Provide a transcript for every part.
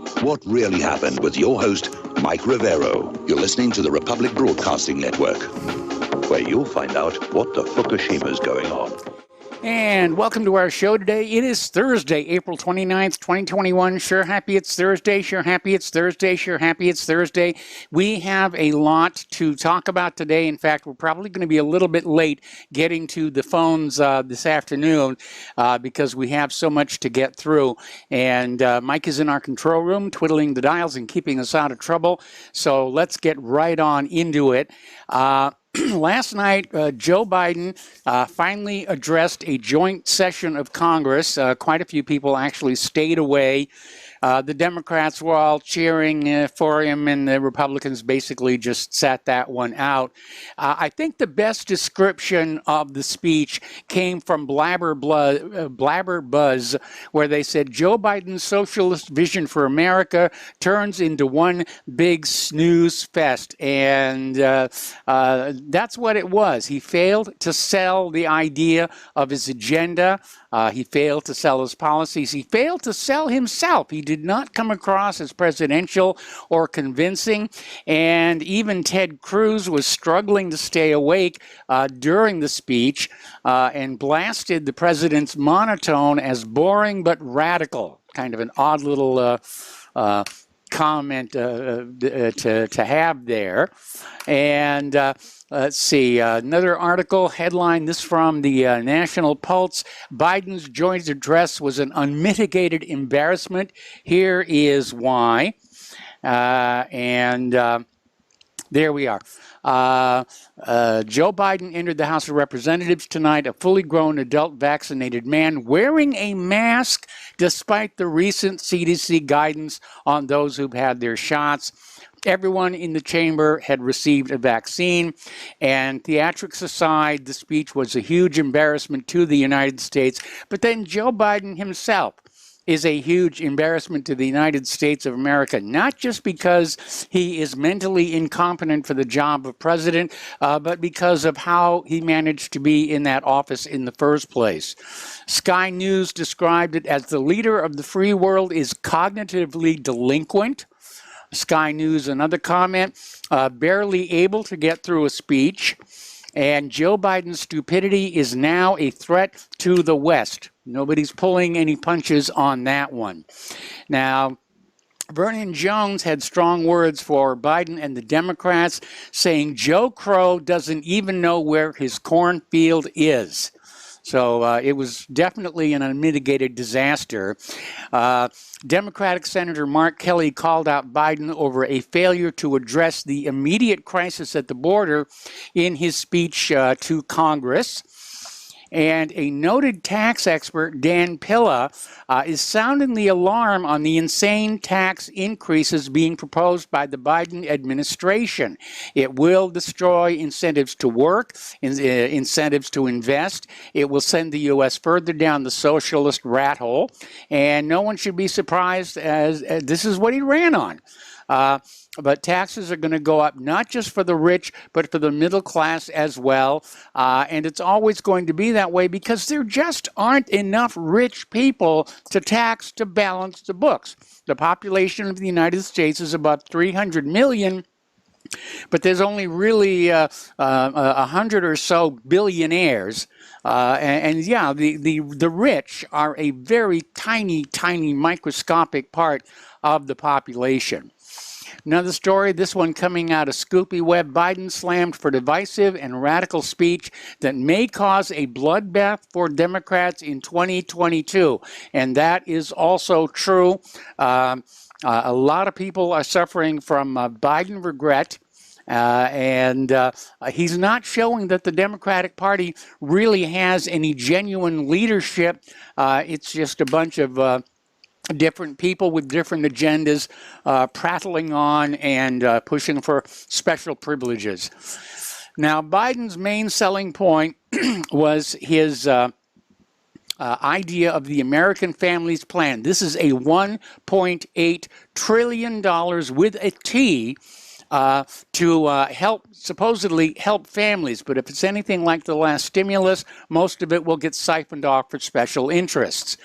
What really happened with your host, Mike Rivero. You're listening to the Republic Broadcasting Network, where you'll find out what the Fukushima's going on. And welcome to our show today. It is Thursday, April 29th, 2021. Sure happy it's Thursday. Sure happy it's Thursday. Sure happy it's Thursday. We have a lot to talk about today. In fact, we're probably going to be a little bit late getting to the phones this afternoon because we have so much to get through. And Mike is in our control room, twiddling the dials and keeping us out of trouble. So let's get right on into it. Last night, Joe Biden finally addressed a joint session of Congress. Quite a few people actually stayed away. The Democrats were all cheering for him, and the Republicans basically just sat that one out. I think the best description of the speech came from Blabber Buzz, where they said, Joe Biden's socialist vision for America turns into one big snooze fest. And that's what it was. He failed to sell the idea of his agenda. He failed to sell his policies. He failed to sell himself. He did not come across as presidential or convincing. And even Ted Cruz was struggling to stay awake during the speech and blasted the president's monotone as boring but radical. Kind of an odd little comment to have there. And let's see, another article, headline, this from the National Pulse. Biden's joint address was an unmitigated embarrassment. Here is why. There we are. Joe Biden entered the House of Representatives tonight, a fully grown adult vaccinated man wearing a mask despite the recent CDC guidance on those who've had their shots. Everyone in the chamber had received a vaccine, and theatrics aside, the speech was a huge embarrassment to the United States. But then Joe Biden himself is a huge embarrassment to the United States of America, not just because he is mentally incompetent for the job of president, but because of how he managed to be in that office in the first place. Sky News described it as the leader of the free world is cognitively delinquent. Sky News, another comment, barely able to get through a speech. And Joe Biden's stupidity is now a threat to the West. Nobody's pulling any punches on that one. Now, Vernon Jones had strong words for Biden and the Democrats, saying Joe Crow doesn't even know where his cornfield is. So it was definitely an unmitigated disaster. Democratic Senator Mark Kelly called out Biden over a failure to address the immediate crisis at the border in his speech to Congress. And a noted tax expert, Dan Pilla, is sounding the alarm on the insane tax increases being proposed by the Biden administration. It will destroy incentives to work, incentives to invest. It will send the U.S. further down the socialist rat hole. And no one should be surprised as this is what he ran on. But taxes are going to go up not just for the rich, but for the middle class as well. And it's always going to be that way because there just aren't enough rich people to tax to balance the books. The population of the United States is about 300 million. But there's only really 100 or so billionaires. The rich are a very tiny, tiny microscopic part of the population. Another story, this one coming out of Scoopy Web. Biden slammed for divisive and radical speech that may cause a bloodbath for Democrats in 2022. And that is also true. A lot of people are suffering from Biden regret. He's not showing that the Democratic Party really has any genuine leadership. It's just a bunch of different people with different agendas prattling on and pushing for special privileges. Now, Biden's main selling point was his idea of the American Families Plan. This is a $1.8 trillion with a T to supposedly help families. But if it's anything like the last stimulus, most of it will get siphoned off for special interests.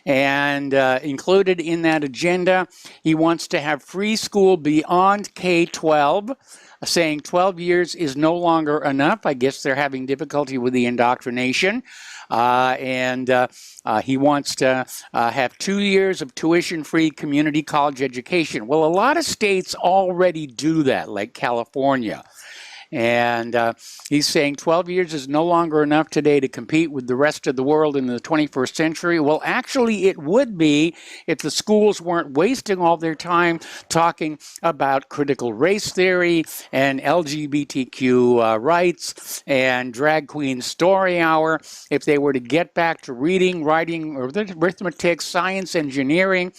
And included in that agenda, he wants to have free school beyond K-12, saying 12 years is no longer enough. I guess they're having difficulty with the indoctrination. He wants to have 2 years of tuition-free community college education. Well, a lot of states already do that, like California. And he's saying 12 years is no longer enough today to compete with the rest of the world in the 21st century. Well, actually, it would be if the schools weren't wasting all their time talking about critical race theory and LGBTQ rights and drag queen story hour. If they were to get back to reading, writing, arithmetic, science, engineering,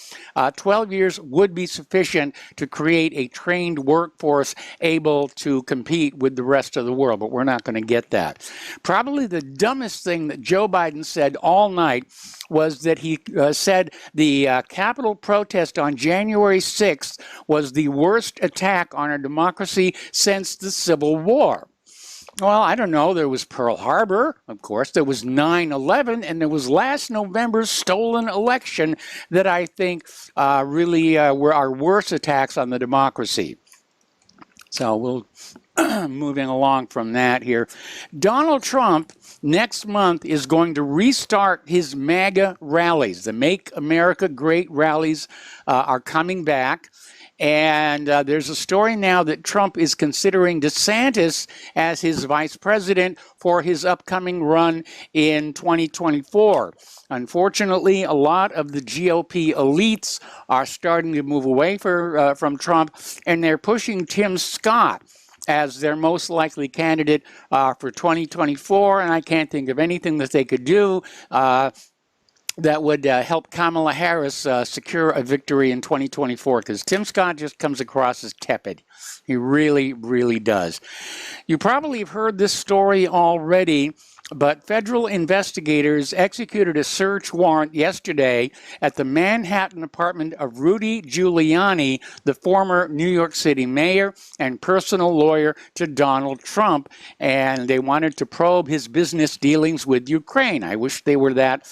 12 years would be sufficient to create a trained workforce able to compete with the rest of the world, but we're not going to get that. Probably the dumbest thing that Joe Biden said all night was that he said the Capitol protest on January 6th was the worst attack on our democracy since the Civil War. Well, I don't know. There was Pearl Harbor, of course. There was 9/11, and there was last November's stolen election that I think really were our worst attacks on the democracy. So we'll moving along from that here. Donald Trump next month is going to restart his MAGA rallies. The Make America Great rallies are coming back. And there's a story now that Trump is considering DeSantis as his vice president for his upcoming run in 2024. Unfortunately, a lot of the GOP elites are starting to move away from Trump, and they're pushing Tim Scott as their most likely candidate for 2024, and I can't think of anything that they could do that would help Kamala Harris secure a victory in 2024, because Tim Scott just comes across as tepid. He really, really does. You probably have heard this story already, but federal investigators executed a search warrant yesterday at the Manhattan apartment of Rudy Giuliani, the former New York City mayor and personal lawyer to Donald Trump, and they wanted to probe his business dealings with Ukraine. I wish they were that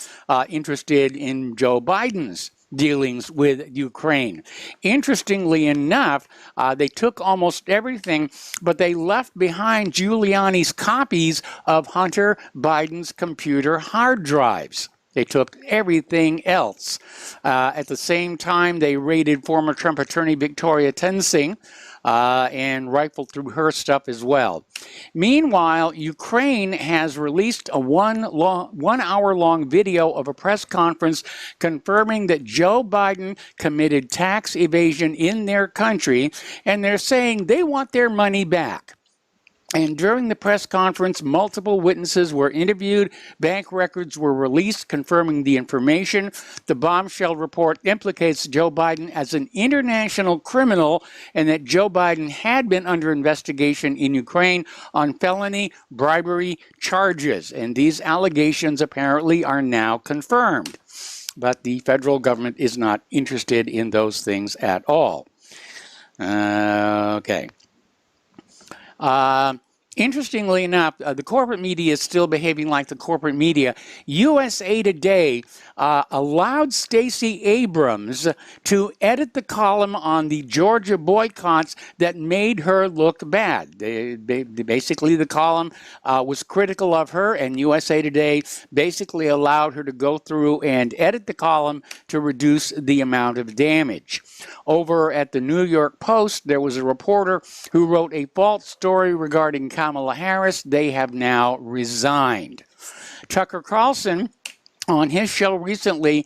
interested in Joe Biden's dealings with Ukraine. Interestingly enough, they took almost everything, but they left behind Giuliani's copies of Hunter Biden's computer hard drives. They took everything else. At the same time, they raided former Trump attorney Victoria Tensing and rifled through her stuff as well. Meanwhile, Ukraine has released a one-hour-long video of a press conference confirming that Joe Biden committed tax evasion in their country, and they're saying they want their money back. And during the press conference, multiple witnesses were interviewed. Bank records were released confirming the information. The bombshell report implicates Joe Biden as an international criminal and that Joe Biden had been under investigation in Ukraine on felony bribery charges. And these allegations apparently are now confirmed. But the federal government is not interested in those things at all. Okay. Interestingly enough, the corporate media is still behaving like the corporate media. USA Today allowed Stacey Abrams to edit the column on the Georgia boycotts that made her look bad. Basically, the column was critical of her, and USA Today basically allowed her to go through and edit the column to reduce the amount of damage. Over at the New York Post, there was a reporter who wrote a false story regarding Kamala Harris. They have now resigned. Tucker Carlson, on his show recently,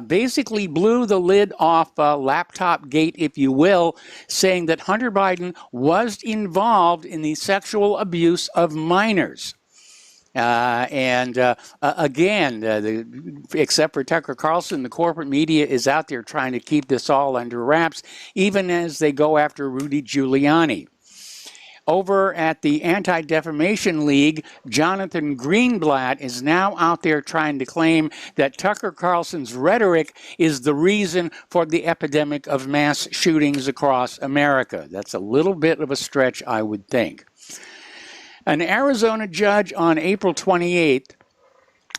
basically blew the lid off laptop gate, if you will, saying that Hunter Biden was involved in the sexual abuse of minors. Again, except for Tucker Carlson, the corporate media is out there trying to keep this all under wraps, even as they go after Rudy Giuliani. Over at the Anti-Defamation League, Jonathan Greenblatt is now out there trying to claim that Tucker Carlson's rhetoric is the reason for the epidemic of mass shootings across America. That's a little bit of a stretch, I would think. An Arizona judge on April 28th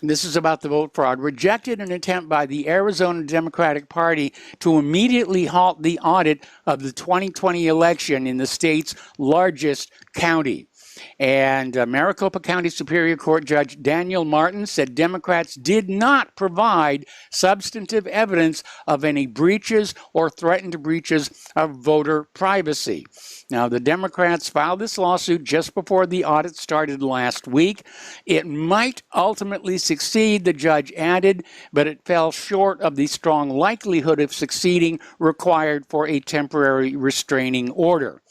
This is about the vote fraud, rejected an attempt by the Arizona Democratic Party to immediately halt the audit of the 2020 election in the state's largest county. And Maricopa County Superior Court Judge Daniel Martin said Democrats did not provide substantive evidence of any breaches or threatened breaches of voter privacy. Now, the Democrats filed this lawsuit just before the audit started last week. It might ultimately succeed, the judge added, but it fell short of the strong likelihood of succeeding required for a temporary restraining order.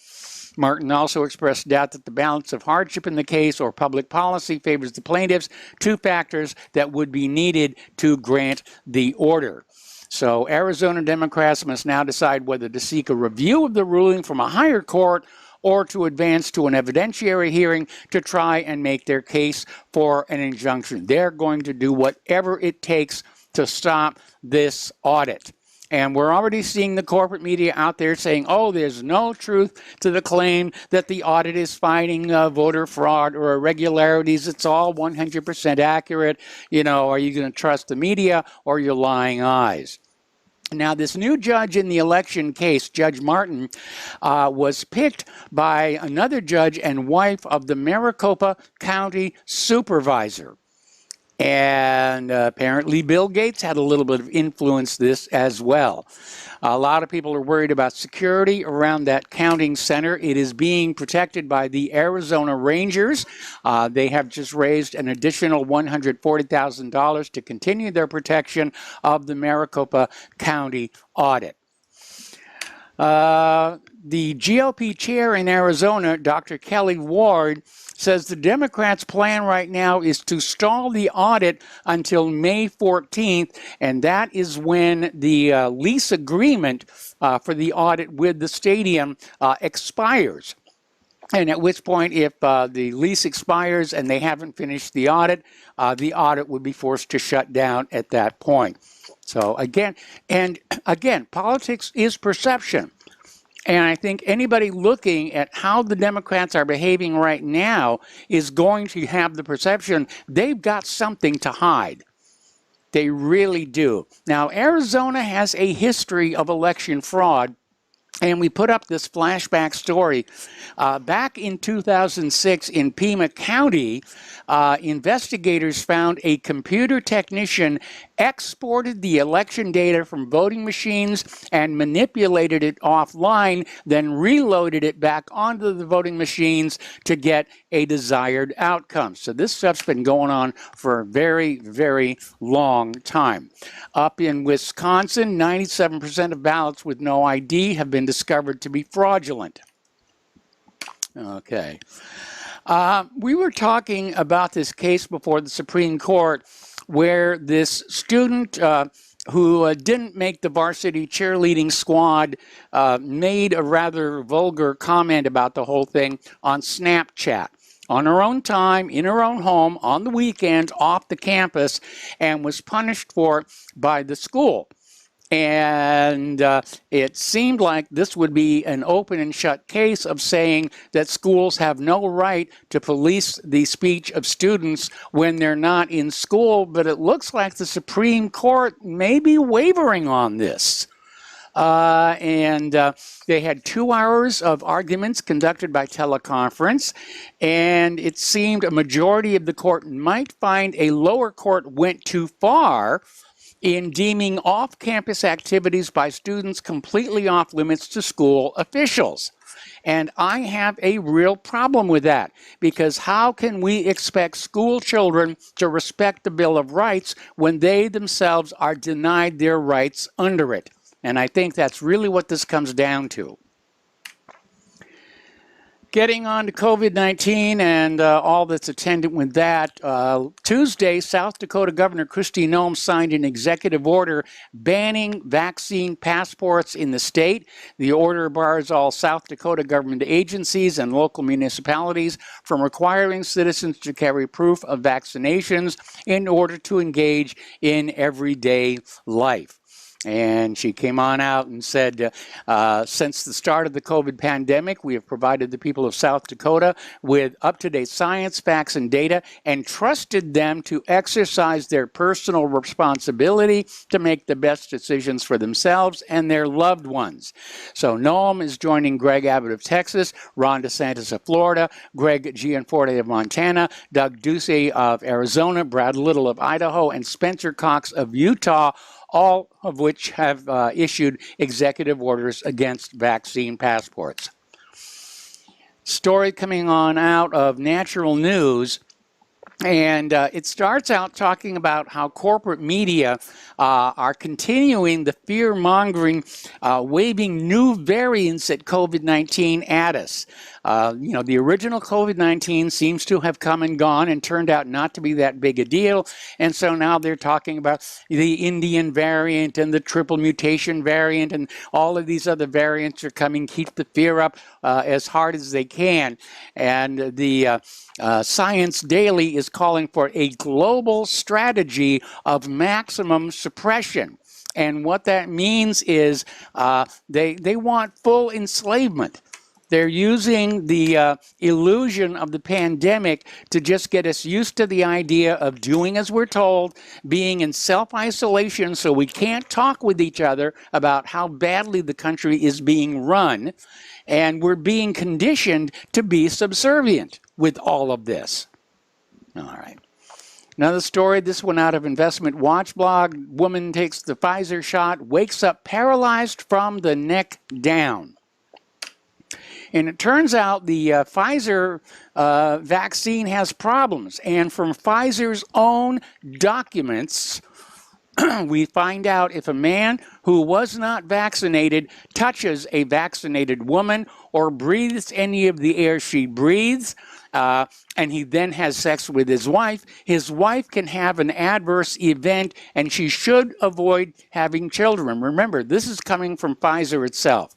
Martin also expressed doubt that the balance of hardship in the case or public policy favors the plaintiffs, two factors that would be needed to grant the order. So Arizona Democrats must now decide whether to seek a review of the ruling from a higher court or to advance to an evidentiary hearing to try and make their case for an injunction. They're going to do whatever it takes to stop this audit. And we're already seeing the corporate media out there saying, oh, there's no truth to the claim that the audit is finding voter fraud or irregularities. It's all 100% accurate. You know, are you going to trust the media or your lying eyes? Now, this new judge in the election case, Judge Martin, was picked by another judge and wife of the Maricopa County supervisor. And apparently Bill Gates had a little bit of influence this as well. A lot of people are worried about security around that counting center. It is being protected by the Arizona Rangers. They have just raised an additional $140,000 to continue their protection of the Maricopa County audit. The GOP chair in Arizona, Dr. Kelly Ward, says the Democrats' plan right now is to stall the audit until May 14th, and that is when the lease agreement for the audit with the stadium expires. And at which point, if the lease expires and they haven't finished the audit would be forced to shut down at that point. So again, politics is perception. And I think anybody looking at how the Democrats are behaving right now is going to have the perception they've got something to hide. They really do. Now, Arizona has a history of election fraud. And we put up this flashback story. Back in 2006 in Pima County, investigators found a computer technician exported the election data from voting machines and manipulated it offline, then reloaded it back onto the voting machines to get a desired outcome. So this stuff's been going on for a very, very long time. Up in Wisconsin, 97% of ballots with no ID have been discovered to be fraudulent. Okay. We were talking about this case before the Supreme Court where this student who didn't make the varsity cheerleading squad made a rather vulgar comment about the whole thing on Snapchat. On her own time, in her own home, on the weekend, off the campus, and was punished for it by the school. And it seemed like this would be an open and shut case of saying that schools have no right to police the speech of students when they're not in school, but it looks like the Supreme Court may be wavering on this. They had 2 hours of arguments conducted by teleconference, and it seemed a majority of the court might find a lower court went too far in deeming off-campus activities by students completely off limits to school officials. And I have a real problem with that, because how can we expect school children to respect the Bill of Rights when they themselves are denied their rights under it? And I think that's really what this comes down to. Getting on to COVID-19 and all that's attendant with that, Tuesday, South Dakota Governor Kristi Noem signed an executive order banning vaccine passports in the state. The order bars all South Dakota government agencies and local municipalities from requiring citizens to carry proof of vaccinations in order to engage in everyday life. And she came on out and said, since the start of the COVID pandemic, we have provided the people of South Dakota with up-to-date science, facts, and data, and trusted them to exercise their personal responsibility to make the best decisions for themselves and their loved ones. So Noam is joining Greg Abbott of Texas, Ron DeSantis of Florida, Greg Gianforte of Montana, Doug Ducey of Arizona, Brad Little of Idaho, and Spencer Cox of Utah, all of which have issued executive orders against vaccine passports. Story coming on out of Natural News, and it starts out talking about how corporate media are continuing the fear-mongering, waving new variants at COVID-19 at us. The original COVID-19 seems to have come and gone and turned out not to be that big a deal. And so now they're talking about the Indian variant and the triple mutation variant, and all of these other variants are coming, keep the fear up as hard as they can. And the Science Daily is calling for a global strategy of maximum suppression. And what that means is they want full enslavement. They're using the illusion of the pandemic to just get us used to the idea of doing as we're told, being in self-isolation so we can't talk with each other about how badly the country is being run, and we're being conditioned to be subservient with all of this. All right. Another story, this one out of Investment Watch blog. Woman takes the Pfizer shot, wakes up paralyzed from the neck down. And it turns out the Pfizer vaccine has problems. And from Pfizer's own documents, we find out if a man who was not vaccinated touches a vaccinated woman or breathes any of the air she breathes, and he then has sex with his wife can have an adverse event, and she should avoid having children. Remember, this is coming from Pfizer itself.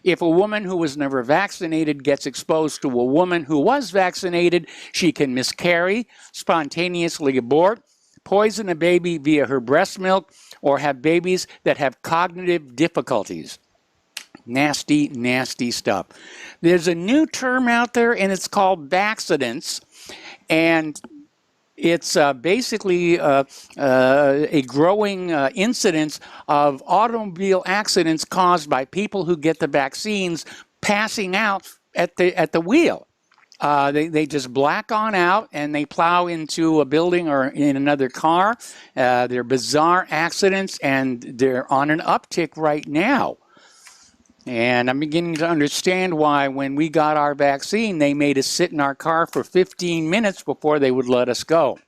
If a woman who was never vaccinated gets exposed to a woman who was vaccinated, she can miscarry, spontaneously abort, poison a baby via her breast milk, or have babies that have cognitive difficulties. Nasty, nasty stuff. There's a new term out there, and it's called vaxcidents, and it's basically a growing incidence of automobile accidents caused by people who get the vaccines passing out at the wheel. They just black on out and they plow into a building or in another car. They're bizarre accidents, and they're on an uptick right now. And I'm beginning to understand why when we got our vaccine, they made us sit in our car for 15 minutes before they would let us go.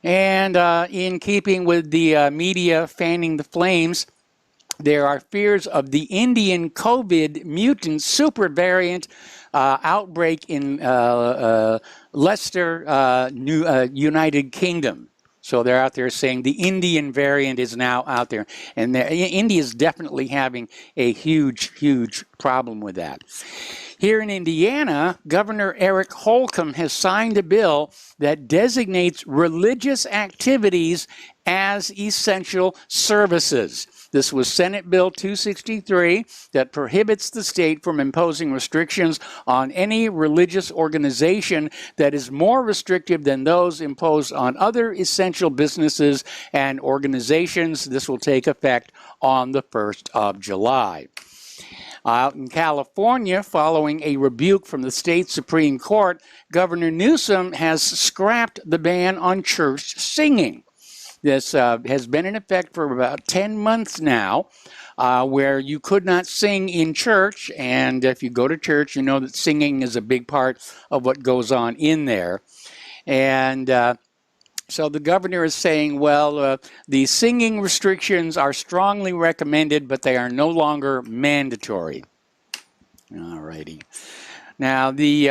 And in keeping with the media fanning the flames, there are fears of the Indian COVID mutant super variant outbreak in Leicester, United Kingdom. So they're out there saying the Indian variant is now out there. And India is definitely having a huge, huge problem with that. Here in Indiana, Governor Eric Holcomb has signed a bill that designates religious activities as essential services. This was Senate Bill 263 that prohibits the state from imposing restrictions on any religious organization that is more restrictive than those imposed on other essential businesses and organizations. This will take effect on the 1st of July. Out in California, following a rebuke from the state Supreme Court, Governor Newsom has scrapped the ban on church singing. This has been in effect for about 10 months now, where you could not sing in church. And if you go to church, you know that singing is a big part of what goes on in there. And so the governor is saying, well, the singing restrictions are strongly recommended, but they are no longer mandatory. All righty. Now, the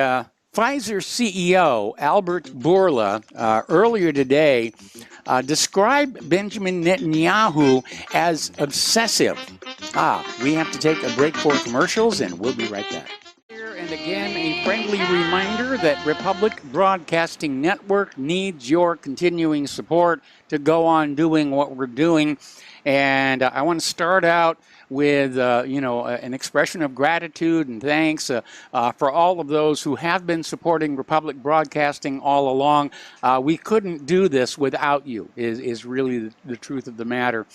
Pfizer CEO, Albert Bourla, earlier today described Benjamin Netanyahu as obsessive. We have to take a break for commercials, and we'll be right back. And again, a friendly reminder that Republic Broadcasting Network needs your continuing support to go on doing what we're doing. And I want to start out with, an expression of gratitude and thanks for all of those who have been supporting Republic Broadcasting all along. We couldn't do this without you, is really the truth of the matter.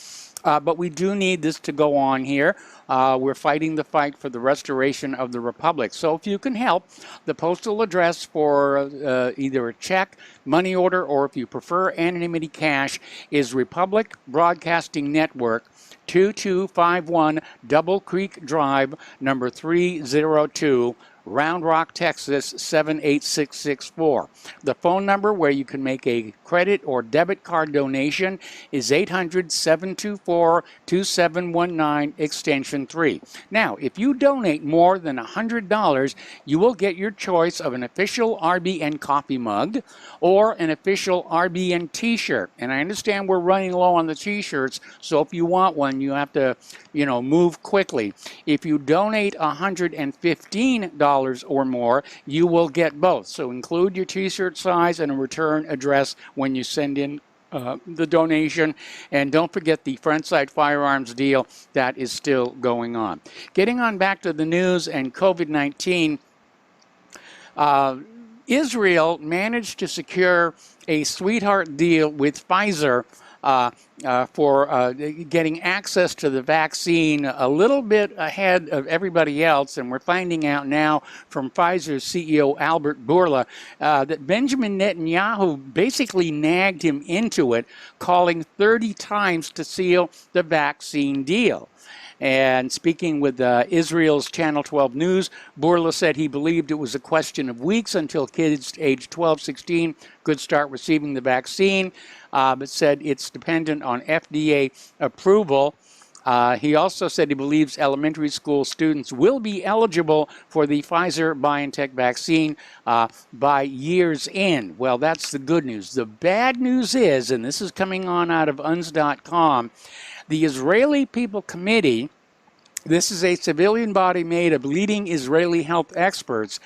But we do need this to go on here. We're fighting the fight for the restoration of the Republic. So if you can help, the postal address for either a check, money order, or if you prefer anonymity cash is Republic Broadcasting Network, 2251 Double Creek Drive, number 302, Round Rock, Texas 78664. The phone number where you can make a credit or debit card donation is 800-724-2719 extension 3. Now, if you donate more than $100, you will get your choice of an official RBN coffee mug or an official RBN t-shirt. And I understand we're running low on the t-shirts, so if you want one, you have to, move quickly. If you donate $115 or more, you will get both. So include your t-shirt size and a return address when you send in the donation. And don't forget the Frontside Firearms deal that is still going on. Getting on back to the news and COVID-19, Israel managed to secure a sweetheart deal with Pfizer for getting access to the vaccine a little bit ahead of everybody else. And we're finding out now from Pfizer's CEO Albert Bourla that Benjamin Netanyahu basically nagged him into it, calling 30 times to seal the vaccine deal. And speaking with Israel's Channel 12 News, Bourla said he believed it was a question of weeks until kids aged 12, 16 could start receiving the vaccine, but said it's dependent on FDA approval. He also said he believes elementary school students will be eligible for the Pfizer-BioNTech vaccine by year's end. Well, that's the good news. The bad news is, and this is coming on out of UNS.com, the Israeli People Committee, this is a civilian body made of leading Israeli health experts,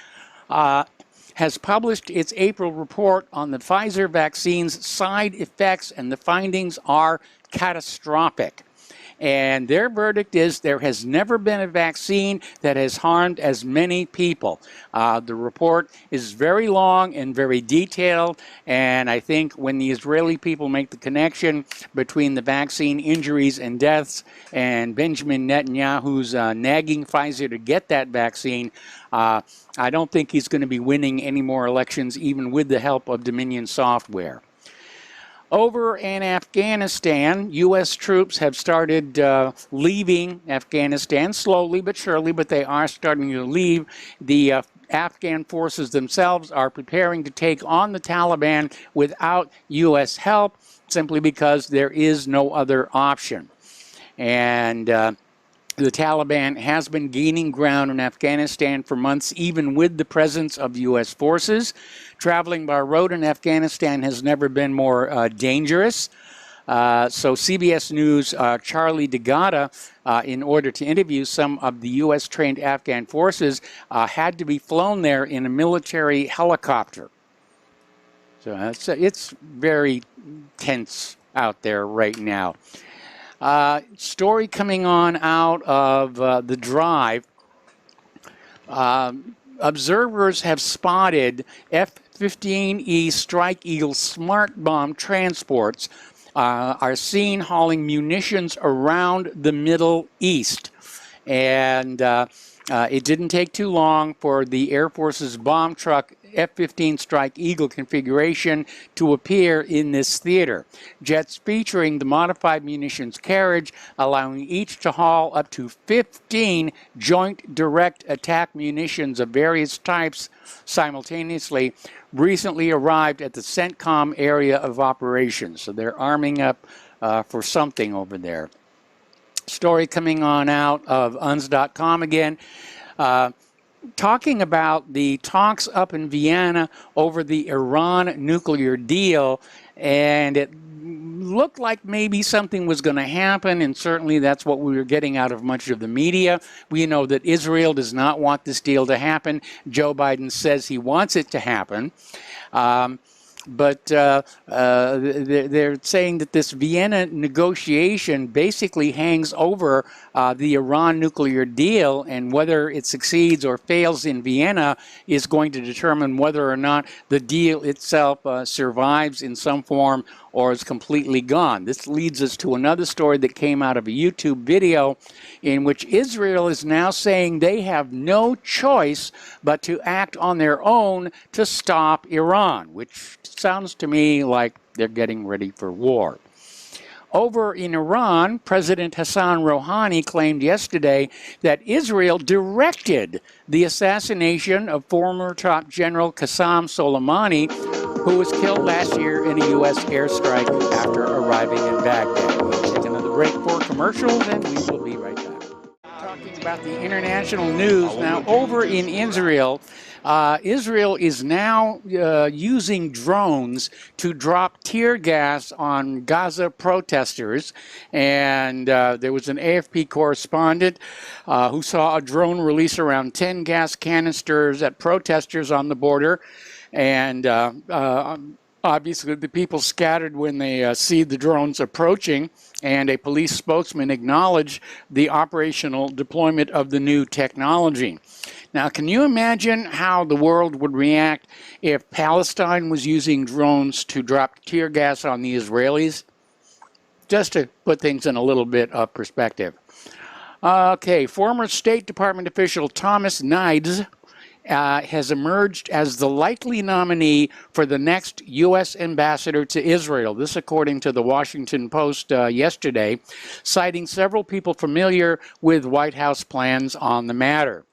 has published its April report on the Pfizer vaccine's side effects, and the findings are catastrophic. And their verdict is there has never been a vaccine that has harmed as many people. The report is very long and very detailed, and I think when the Israeli people make the connection between the vaccine injuries and deaths and Benjamin Netanyahu's nagging Pfizer to get that vaccine, I don't think he's going to be winning any more elections, even with the help of Dominion Software. Over in Afghanistan, U.S. troops have started leaving Afghanistan slowly but surely, but they are starting to leave. The Afghan forces themselves are preparing to take on the Taliban without U.S. help, simply because there is no other option. And the Taliban has been gaining ground in Afghanistan for months, even with the presence of U.S. forces. Traveling by road in Afghanistan has never been more dangerous. So CBS News' Charlie DeGatta, in order to interview some of the U.S.-trained Afghan forces, had to be flown there in a military helicopter. So it's very tense out there right now. Story coming on out of the Drive. Observers have spotted F-15E Strike Eagle smart bomb transports are seen hauling munitions around the Middle East. And it didn't take too long for the Air Force's bomb truck F-15 Strike Eagle configuration to appear in this theater. Jets featuring the modified munitions carriage, allowing each to haul up to 15 joint direct attack munitions of various types simultaneously, recently arrived at the CENTCOM area of operations. So they're arming up for something over there. Story coming on out of UNS.com again. Talking about the talks up in Vienna over the Iran nuclear deal, and it looked like maybe something was going to happen, and certainly that's what we were getting out of much of the media. We know that Israel does not want this deal to happen. Joe Biden says he wants it to happen. But they're saying that this Vienna negotiation basically hangs over the Iran nuclear deal, and whether it succeeds or fails in Vienna is going to determine whether or not the deal itself survives in some form or is completely gone. This leads us to another story that came out of a YouTube video in which Israel is now saying they have no choice but to act on their own to stop Iran, which sounds to me like they're getting ready for war. Over in Iran, President Hassan Rouhani claimed yesterday that Israel directed the assassination of former top general Qasem Soleimani, who was killed last year in a U.S. airstrike after arriving in Baghdad. We'll take another break for commercials, and we will be right back. Talking about the international news now, over in Israel, Israel is now using drones to drop tear gas on Gaza protesters, and there was an AFP correspondent who saw a drone release around 10 gas canisters at protesters on the border, and obviously the people scattered when they see the drones approaching, and a police spokesman acknowledged the operational deployment of the new technology. Now, can you imagine how the world would react if Palestine was using drones to drop tear gas on the Israelis? Just to put things in a little bit of perspective. Okay, former State Department official Thomas Nides has emerged as the likely nominee for the next U.S. ambassador to Israel. This according to the Washington Post yesterday, citing several people familiar with White House plans on the matter.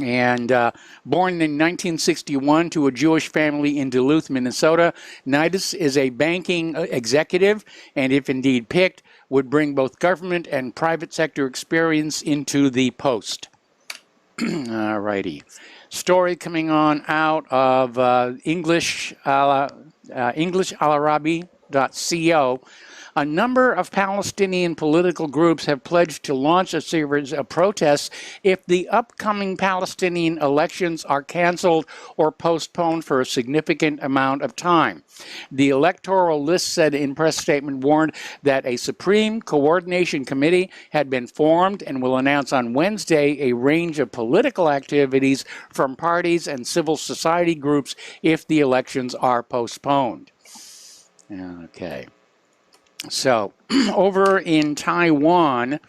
And born in 1961 to a Jewish family in Duluth, Minnesota, Nides is a banking executive, and if indeed picked, would bring both government and private sector experience into the post. All righty. Story coming on out of EnglishAlarabi.co. A number of Palestinian political groups have pledged to launch a series of protests if the upcoming Palestinian elections are canceled or postponed for a significant amount of time. The electoral list said in press statement warned that a Supreme Coordination Committee had been formed and will announce on Wednesday a range of political activities from parties and civil society groups if the elections are postponed. Okay. So, over in Taiwan,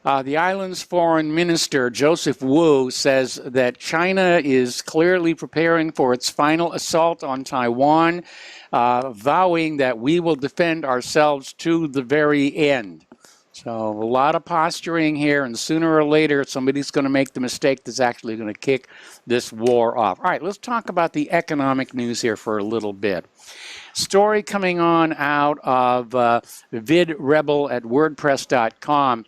the island's foreign minister, Joseph Wu, says that China is clearly preparing for its final assault on Taiwan, vowing that we will defend ourselves to the very end. So, a lot of posturing here, and sooner or later, somebody's going to make the mistake that's actually going to kick this war off. All right, let's talk about the economic news here for a little bit. Story coming on out of VidRebel at WordPress.com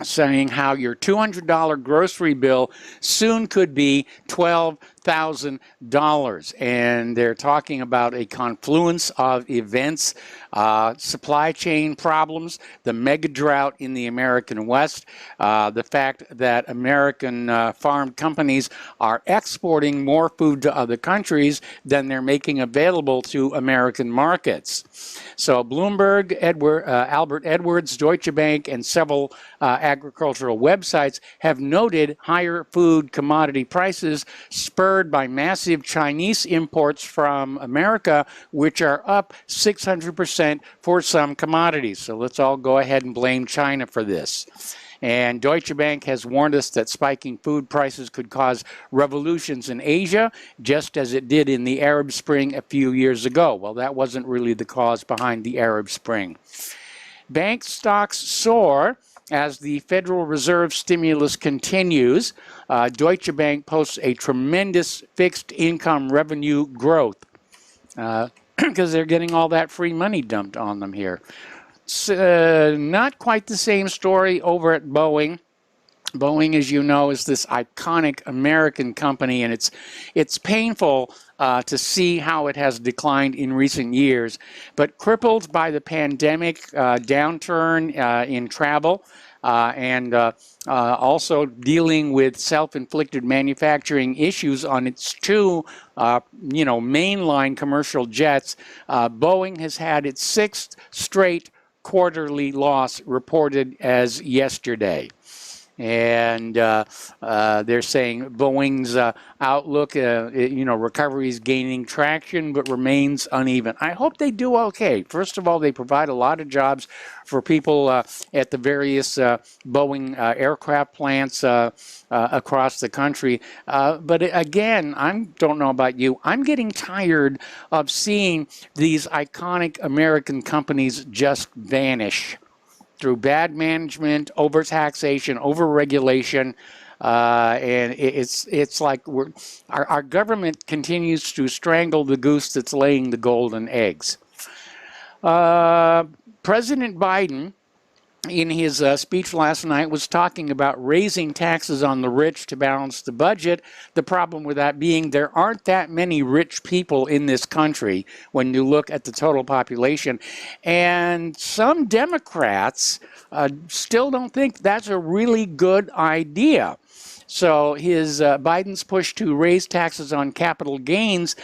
saying how your $200 grocery bill soon could be $12,000. And they're talking about a confluence of events, supply chain problems, the mega drought in the American West, the fact that American farm companies are exporting more food to other countries than they're making available to American markets. So Bloomberg, Albert Edwards, Deutsche Bank, and several agricultural websites have noted higher food commodity prices spurred by massive Chinese imports from America, which are up 600% for some commodities. So let's all go ahead and blame China for this. And Deutsche Bank has warned us that spiking food prices could cause revolutions in Asia, just as it did in the Arab Spring a few years ago. Well, that wasn't really the cause behind the Arab Spring. Bank stocks soar as the Federal Reserve stimulus continues. Deutsche Bank posts a tremendous fixed income revenue growth because they're getting all that free money dumped on them here. It's not quite the same story over at Boeing. Boeing, as you know, is this iconic American company, and it's painful to see how it has declined in recent years. But crippled by the pandemic, downturn in travel, and also dealing with self-inflicted manufacturing issues on its two, mainline commercial jets, Boeing has had its sixth straight quarterly loss reported as yesterday. And they're saying Boeing's outlook, recovery is gaining traction but remains uneven. I hope they do okay. First of all, they provide a lot of jobs for people at the various Boeing aircraft plants across the country. But again, I don't know about you, I'm getting tired of seeing these iconic American companies just vanish through bad management, overtaxation, overregulation, and it's like our government continues to strangle the goose that's laying the golden eggs. President Biden, in his speech last night, was talking about raising taxes on the rich to balance the budget. The problem with that being there aren't that many rich people in this country when you look at the total population. And some Democrats still don't think that's a really good idea. So Biden's push to raise taxes on capital gains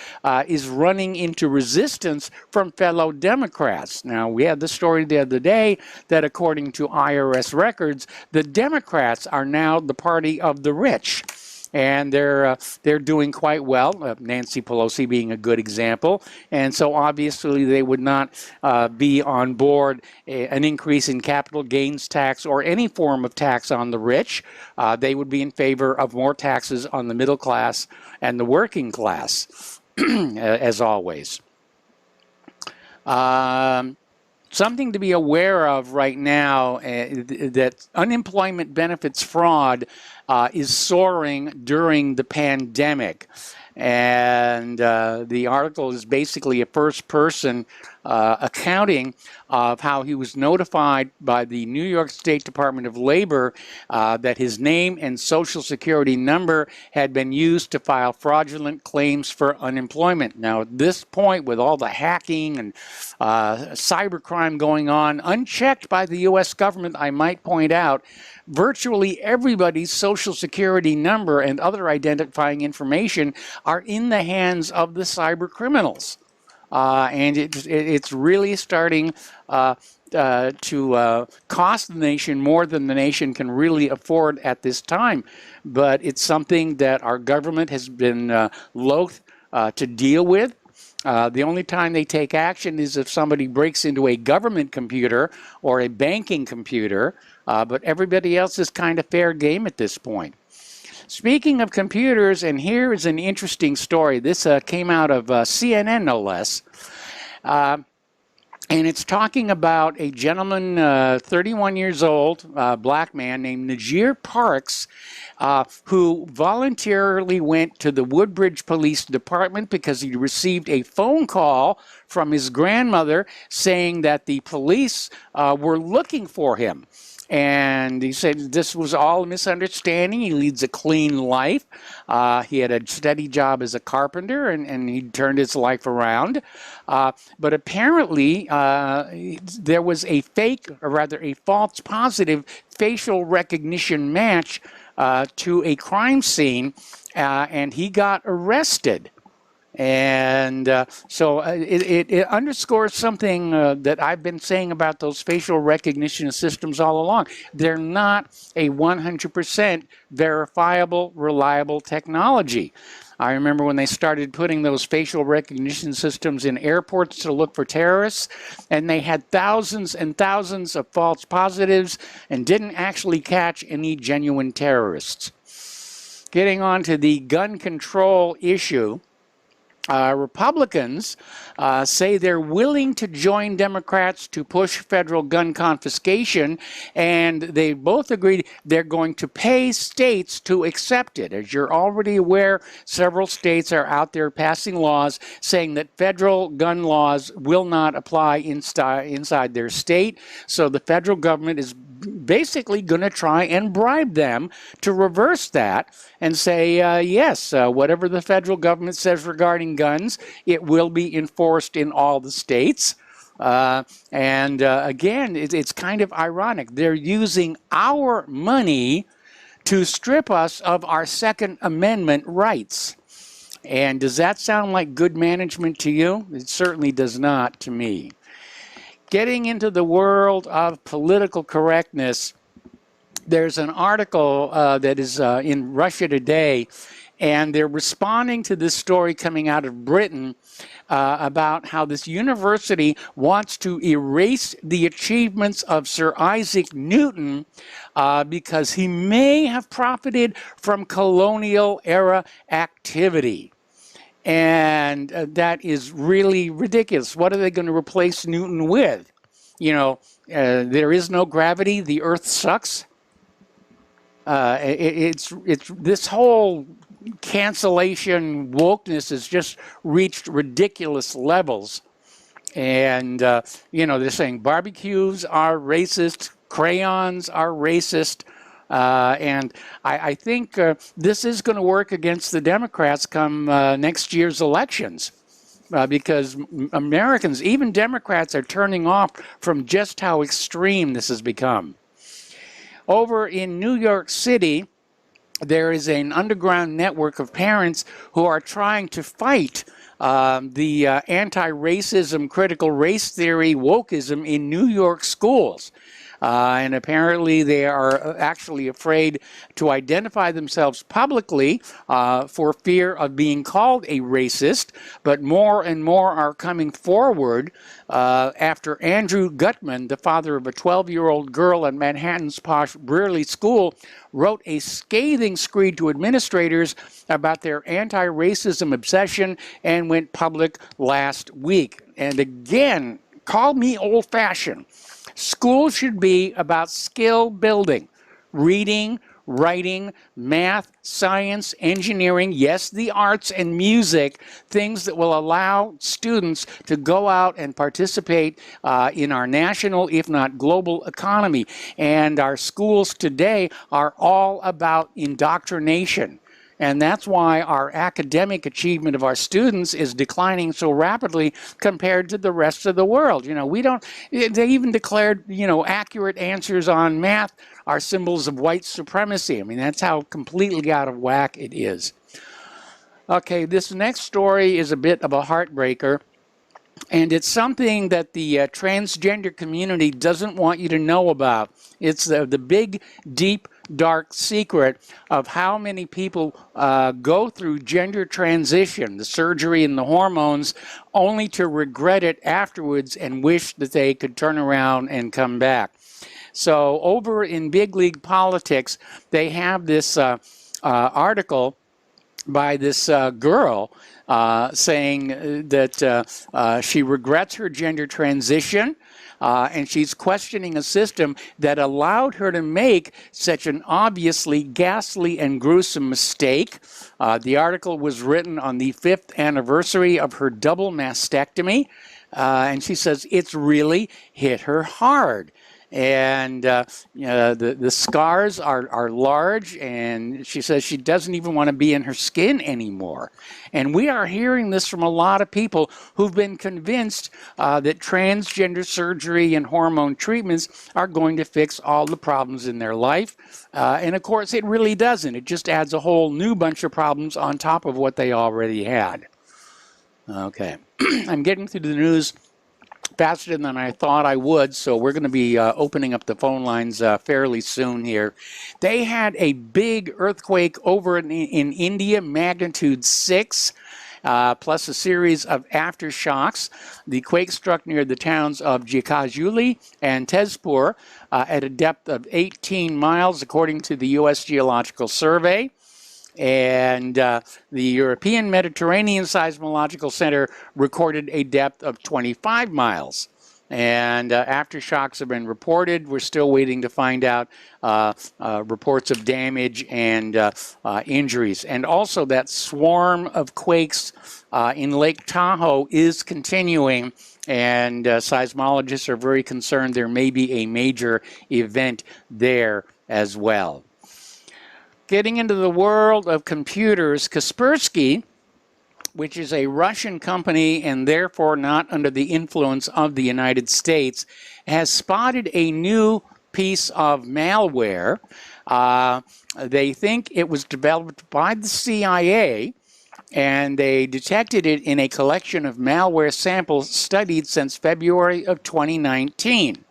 is running into resistance from fellow Democrats. Now, we had the story the other day that according to IRS records, the Democrats are now the party of the rich. And they're doing quite well, Nancy Pelosi being a good example. And so obviously they would not be on board an increase in capital gains tax or any form of tax on the rich. They would be in favor of more taxes on the middle class and the working class, as always. Something to be aware of right now, that unemployment benefits fraud is soaring during the pandemic. And the article is basically a first-person accounting of how he was notified by the New York State Department of Labor that his name and social security number had been used to file fraudulent claims for unemployment. Now, at this point, with all the hacking and cybercrime going on, unchecked by the U.S. government, I might point out, virtually everybody's social security number and other identifying information are in the hands of the cyber criminals. And it's really starting to cost the nation more than the nation can really afford at this time. But it's something that our government has been loath to deal with. The only time they take action is if somebody breaks into a government computer or a banking computer, but everybody else is kind of fair game at this point. Speaking of computers, and here is an interesting story. This came out of CNN, no less. And it's talking about a gentleman, 31 years old, black man named Najir Parks, who voluntarily went to the Woodbridge Police Department because he received a phone call from his grandmother saying that the police were looking for him. And he said this was all a misunderstanding. He leads a clean life. He had a steady job as a carpenter, and he turned his life around. But apparently, there was a fake, or rather a false positive facial recognition match to a crime scene, and he got arrested. And so it underscores something that I've been saying about those facial recognition systems all along. They're not a 100% verifiable, reliable technology. I remember when they started putting those facial recognition systems in airports to look for terrorists, and they had thousands and thousands of false positives and didn't actually catch any genuine terrorists. Getting on to the gun control issue. Republicans say they're willing to join Democrats to push federal gun confiscation, and they both agreed they're going to pay states to accept it. As you're already aware, several states are out there passing laws saying that federal gun laws will not apply inside their state. So the federal government is basically going to try and bribe them to reverse that and say, yes, whatever the federal government says regarding guns, it will be enforced in all the states. Again, it's kind of ironic. They're using our money to strip us of our Second Amendment rights. And does that sound like good management to you? It certainly does not to me. Getting into the world of political correctness, there's an article that is in Russia Today, and they're responding to this story coming out of Britain about how this university wants to erase the achievements of Sir Isaac Newton because he may have profited from colonial-era activity. And that is really ridiculous. What are they going to replace Newton with? You know, there is no gravity, the Earth sucks. It's this whole cancellation wokeness has just reached ridiculous levels. And, you know, they're saying barbecues are racist, crayons are racist. And I think this is going to work against the Democrats come next year's elections. Because Americans, even Democrats, are turning off from just how extreme this has become. Over in New York City, there is an underground network of parents who are trying to fight the anti-racism, critical race theory, wokeism in New York schools. And apparently they are actually afraid to identify themselves publicly for fear of being called a racist, but more and more are coming forward after Andrew Gutman, the father of a 12-year-old girl at Manhattan's posh Brearley School, wrote a scathing screed to administrators about their anti-racism obsession and went public last week. And again, call me old-fashioned. School should be about skill building, reading, writing, math, science, engineering, yes, the arts and music, things that will allow students to go out and participate in our national, if not global economy. And our schools today are all about indoctrination. And that's why our academic achievement of our students is declining so rapidly compared to the rest of the world. You know, they even declared, you know, accurate answers on math are symbols of white supremacy. I mean, that's how completely out of whack it is. Okay, this next story is a bit of a heartbreaker. And it's something that the transgender community doesn't want you to know about. It's the big, deep, dark secret of how many people go through gender transition, the surgery and the hormones, only to regret it afterwards and wish that they could turn around and come back. So over in Big League Politics, they have this article by this girl saying that she regrets her gender transition, and she's questioning a system that allowed her to make such an obviously ghastly and gruesome mistake. The article was written on the 5th anniversary of her double mastectomy, and she says it's really hit her hard. And the scars are large, and she says she doesn't even want to be in her skin anymore. And we are hearing this from a lot of people who've been convinced that transgender surgery and hormone treatments are going to fix all the problems in their life. And of course, it really doesn't. It just adds a whole new bunch of problems on top of what they already had. Okay, I'm getting through the news faster than I thought I would, so we're going to be opening up the phone lines fairly soon here. They had a big earthquake over in India, magnitude 6, plus a series of aftershocks. The quake struck near the towns of Jikajuli and Tezpur at a depth of 18 miles, according to the U.S. Geological Survey. And the European Mediterranean Seismological Center recorded a depth of 25 miles. And aftershocks have been reported. We're still waiting to find out reports of damage and injuries. And also that swarm of quakes in Lake Tahoe is continuing, and seismologists are very concerned there may be a major event there as well. Getting into the world of computers, Kaspersky, which is a Russian company and therefore not under the influence of the United States, has spotted a new piece of malware. They think it was developed by the CIA, and they detected it in a collection of malware samples studied since February of 2019.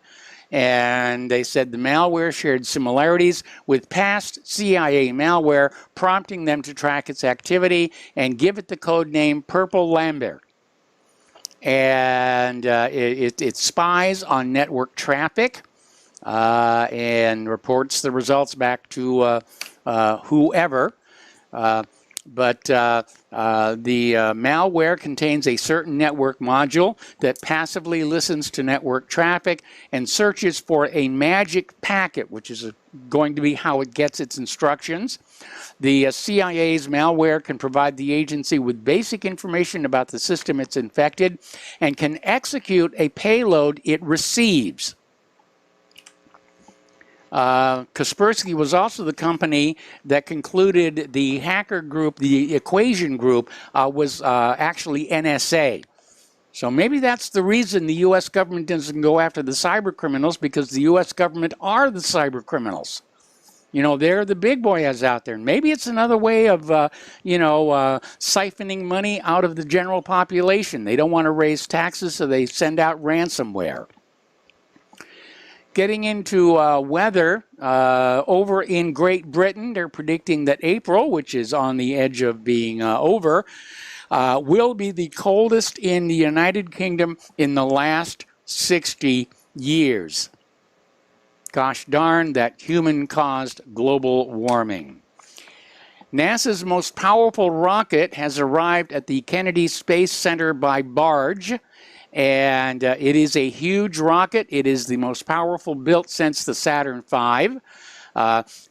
And they said the malware shared similarities with past CIA malware, prompting them to track its activity and give it the code name Purple Lambert. And it spies on network traffic and reports the results back to whoever. But the malware contains a certain network module that passively listens to network traffic and searches for a magic packet, which is going to be how it gets its instructions. The CIA's malware can provide the agency with basic information about the system it's infected and can execute a payload it receives. Kaspersky was also the company that concluded the hacker group, the Equation group, was actually NSA. So maybe that's the reason the U.S. government doesn't go after the cyber criminals, because the U.S. government are the cyber criminals. You know, they're the big boys out there. Maybe it's another way of, siphoning money out of the general population. They don't want to raise taxes, so they send out ransomware. Getting into weather, over in Great Britain, they're predicting that April, which is on the edge of being over, will be the coldest in the United Kingdom in the last 60 years. Gosh darn, that human-caused global warming. NASA's most powerful rocket has arrived at the Kennedy Space Center by barge. And it is a huge rocket. It is the most powerful built since the Saturn V.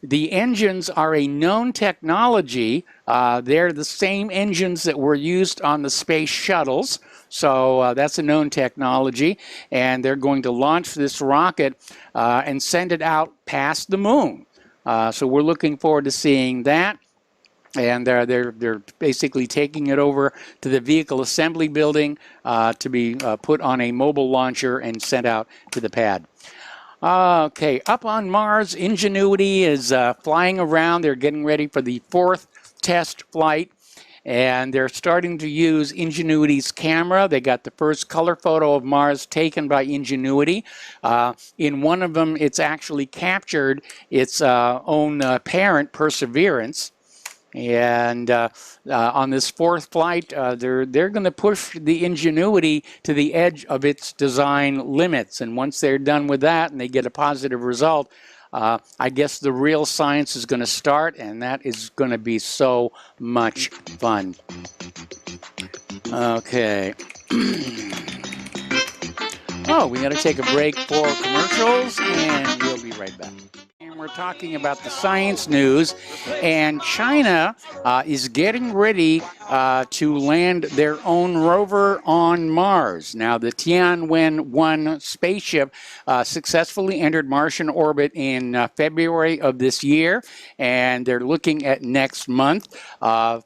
The engines are a known technology. They're the same engines that were used on the space shuttles. So that's a known technology. And they're going to launch this rocket and send it out past the moon. So we're looking forward to seeing that. And they're basically taking it over to the vehicle assembly building to be put on a mobile launcher and sent out to the pad. Okay, up on Mars, Ingenuity is flying around. They're getting ready for the 4th test flight, and they're starting to use Ingenuity's camera. They got the first color photo of Mars taken by Ingenuity. In one of them, it's actually captured its own parent, Perseverance. And on this 4th flight, they're going to push the Ingenuity to the edge of its design limits. And once they're done with that and they get a positive result, I guess the real science is going to start, and that is going to be so much fun. Okay. Oh, we got to take a break for commercials, and we'll be right back. And we're talking about the science news, and China is getting ready to land their own rover on Mars. Now, the Tianwen-1 spaceship successfully entered Martian orbit in February of this year, and they're looking at next month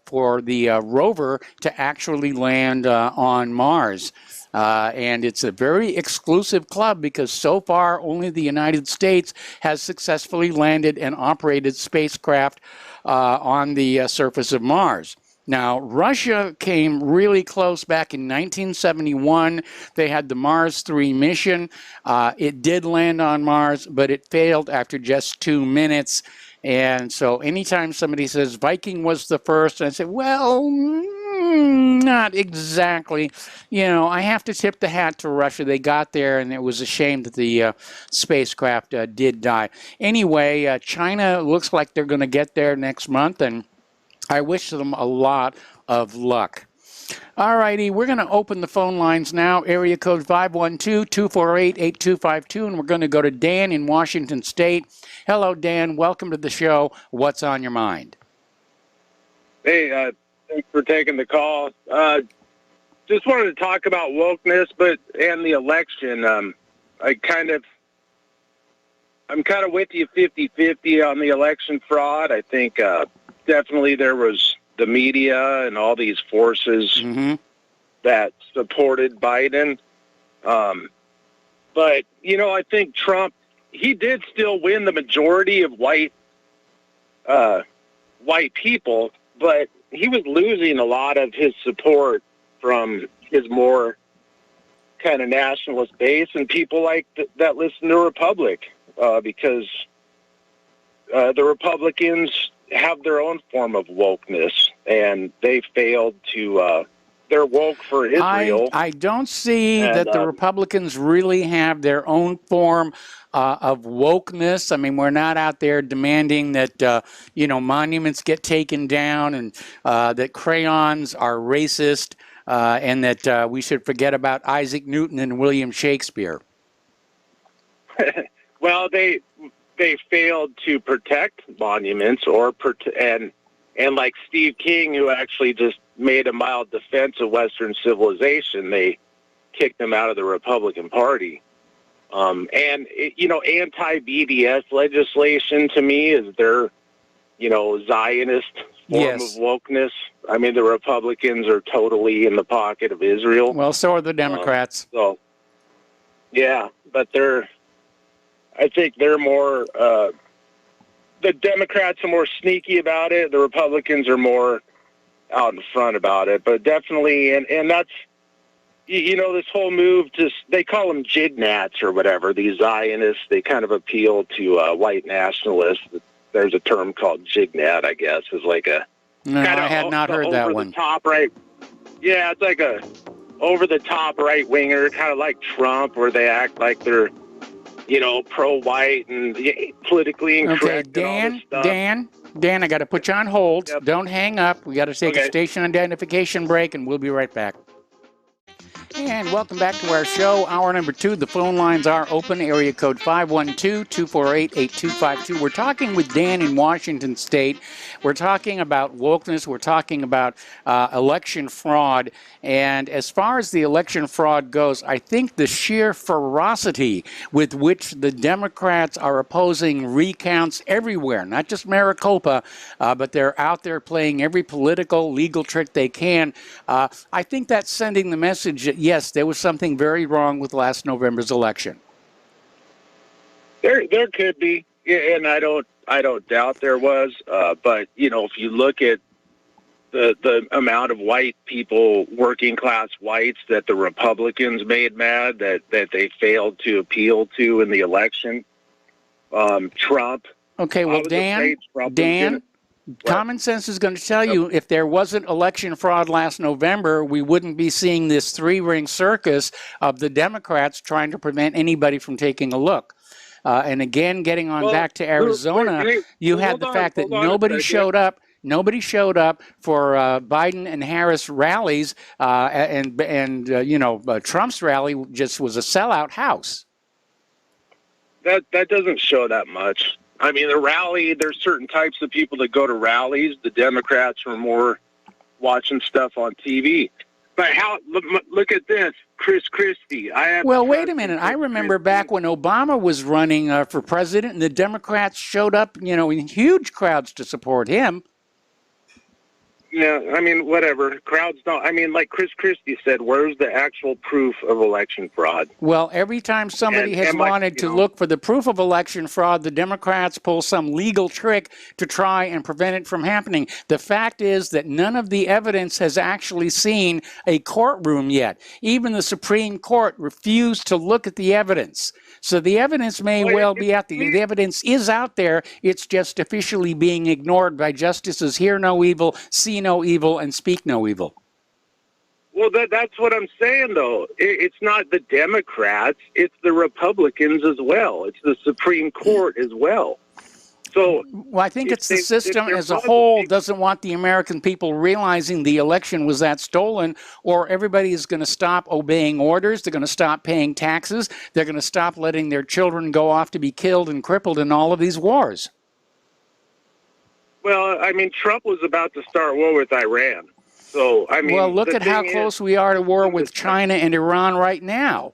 for the rover to actually land on Mars. And it's a very exclusive club because so far only the United States has successfully landed and operated spacecraft on the surface of Mars. Now, Russia came really close back in 1971. They had the Mars 3 mission. It did land on Mars, but it failed after just 2 minutes. And so anytime somebody says Viking was the first, I say, well, not exactly. You know, I have to tip the hat to Russia. They got there, and it was a shame that the spacecraft did die. Anyway, China looks like they're going to get there next month, and I wish them a lot of luck. All righty, we're going to open the phone lines now. Area code 512-248-8252, and we're going to go to Dan in Washington State. Hello, Dan. Welcome to the show. What's on your mind? Hey, thanks for taking the call. Just wanted to talk about wokeness, and the election. I'm kind of with you 50-50 on the election fraud. I think definitely there was the media and all these forces that supported Biden. But, I think Trump, he did still win the majority of white people, but he was losing a lot of his support from his more kind of nationalist base and people like that listen to Republic, because the Republicans have their own form of wokeness, and they failed to they're woke for Israel. I don't see that the Republicans really have their own form of wokeness. I mean, we're not out there demanding that, monuments get taken down and that crayons are racist and that we should forget about Isaac Newton and William Shakespeare. Well, they failed to protect monuments and like Steve King, who actually just made a mild defense of Western civilization, they kicked him out of the Republican Party. Anti-BDS legislation to me is their, Zionist form of wokeness. I mean, the Republicans are totally in the pocket of Israel. Well, so are the Democrats. But I think they're more, the Democrats are more sneaky about it. The Republicans are more out in front about it. But definitely, and that's, this whole move to, they call them jignats or whatever, these Zionists, they kind of appeal to white nationalists. There's a term called jignat, I guess, is like a... No, I had not heard that one. Top right. Yeah, it's like a over-the-top right-winger, kind of like Trump, where they act like they're, pro-white and politically incorrect. Okay, Dan, I got to put you on hold. Yep. Don't hang up. We got to take a station identification break, and we'll be right back. And welcome back to our show, hour number 2. The phone lines are open, area code 512-248-8252. We're talking with Dan in Washington State. We're talking about wokeness. We're talking about election fraud. And as far as the election fraud goes, I think the sheer ferocity with which the Democrats are opposing recounts everywhere, not just Maricopa, but they're out there playing every political, legal trick they can. I think that's sending the message that, yes, there was something very wrong with last November's election. There could be, and I don't doubt there was. But if you look at the amount of white people, working class whites, that the Republicans made mad, that they failed to appeal to in the election, Trump. Okay, well, Dan. Common sense is going to tell you if there wasn't election fraud last November, we wouldn't be seeing this three-ring circus of the Democrats trying to prevent anybody from taking a look. And again, getting on back to Arizona, you had the fact that nobody showed up. Nobody showed up for Biden and Harris rallies, and Trump's rally just was a sellout house. That doesn't show that much. I mean, the rally, there's certain types of people that go to rallies. The Democrats were more watching stuff on TV. But look at this, Chris Christie. Well, wait a minute. I remember back when Obama was running for president, and the Democrats showed up, in huge crowds to support him. Yeah, I mean, whatever. Crowds don't. I mean, like Chris Christie said, where's the actual proof of election fraud? Well, every time somebody has wanted to look for the proof of election fraud, the Democrats pull some legal trick to try and prevent it from happening. The fact is that none of the evidence has actually seen a courtroom yet. Even the Supreme Court refused to look at the evidence. So the evidence may well be out there. The evidence is out there. It's just officially being ignored by justices. Hear no evil, see no evil, and speak no evil. Well, that's what I'm saying, though. It's not the Democrats. It's the Republicans as well. It's the Supreme Court as well. So, Well, I think it's the if system there as a was whole big- doesn't want the American people realizing the election was that stolen, or everybody is going to stop obeying orders. They're going to stop paying taxes. They're going to stop letting their children go off to be killed and crippled in all of these wars. Well, I mean, Trump was about to start war with Iran. So, I mean, Well, look the at how thing close is, we are to war with China and Iran right now,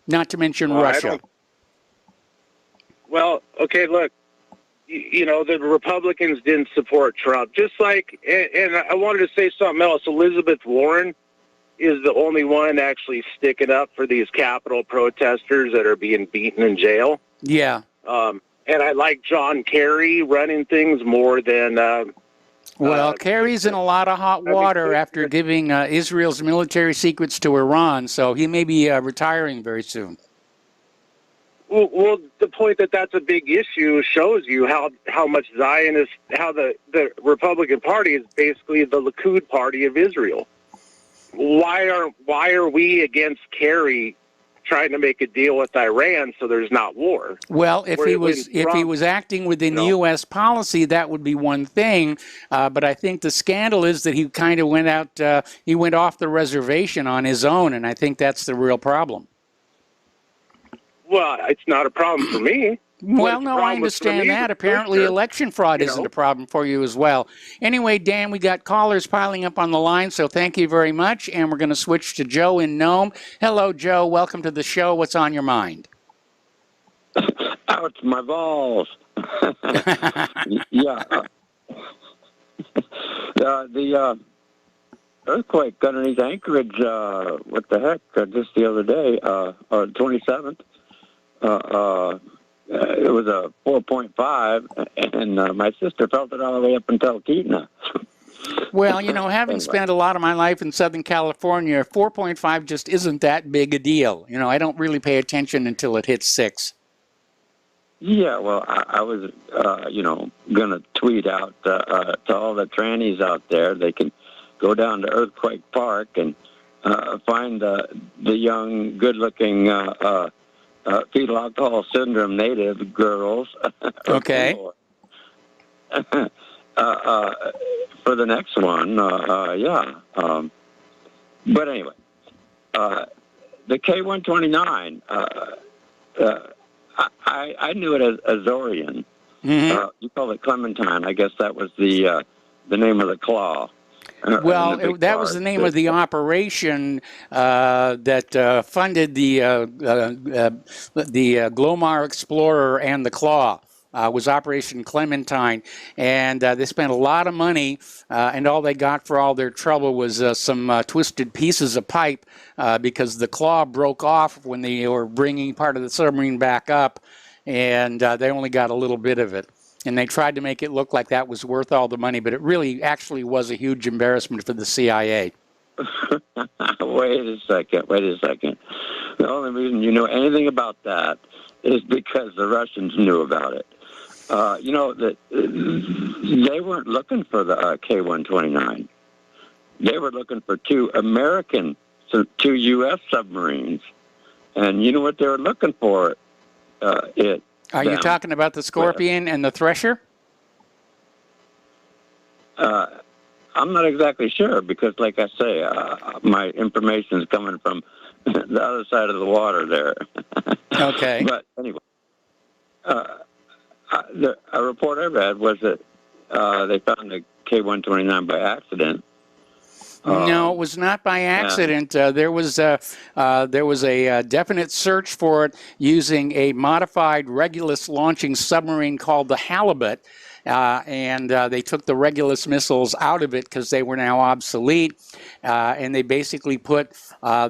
not to mention well, I Russia. don't- Well, okay, look, you know, the Republicans didn't support Trump. Just like, and I wanted to say something else. Elizabeth Warren is the only one actually sticking up for these Capitol protesters that are being beaten in jail. Yeah. And I like John Kerry running things more than... Well, Kerry's in a lot of hot water after giving Israel's military secrets to Iran, so he may be retiring very soon. Well, the point that that's a big issue shows you how much Zionist, how the Republican Party is basically the Likud party of Israel. Why are we against Kerry trying to make a deal with Iran so there's not war? Well, if he was acting within U.S. policy, that would be one thing. But I think the scandal is that he kind of went out, he went off the reservation on his own, and I think that's the real problem. Well, it's not a problem for me. Well, no, I understand that. Apparently, election fraud isn't a problem for you as well. Anyway, Dan, we got callers piling up on the line, so thank you very much. And we're going to switch to Joe in Nome. Hello, Joe. Welcome to the show. What's on your mind? Ouch, my balls. Yeah. The earthquake underneath Anchorage, what the heck, just the other day, or 27th, it was a 4.5, and my sister felt it all the way up until Keatna. Well, you know, having spent a lot of my life in Southern California, 4.5 just isn't that big a deal. You know, I don't really pay attention until it hits 6. Yeah, well, I was, you know, going to tweet out to all the trannies out there, they can go down to Earthquake Park and find the young, good-looking fetal alcohol syndrome native girls. Okay. For the next one, yeah. But anyway, the K-129, I knew it as Azorian. Mm-hmm. You call it Clementine. I guess that was the name of the claw. Well, that was the name of the operation that funded the Glomar Explorer and the Claw. Was Operation Clementine, and they spent a lot of money, and all they got for all their trouble was some twisted pieces of pipe because the Claw broke off when they were bringing part of the submarine back up, and they only got a little bit of it. And they tried to make it look like that was worth all the money, but it really actually was a huge embarrassment for the CIA. Wait a second. The only reason you know anything about that is because the Russians knew about it. You know, that they weren't looking for the K-129. They were looking for two U.S. submarines. And you know what they were looking for? Are you talking about the Scorpion and the Thresher? I'm not exactly sure because, like I say, my information is coming from the other side of the water there. Okay. But anyway, a report I read was that they found the K-129 by accident. No, it was not by accident. There was a definite search for it using a modified Regulus launching submarine called the Halibut, and they took the Regulus missiles out of it because they were now obsolete, and they basically put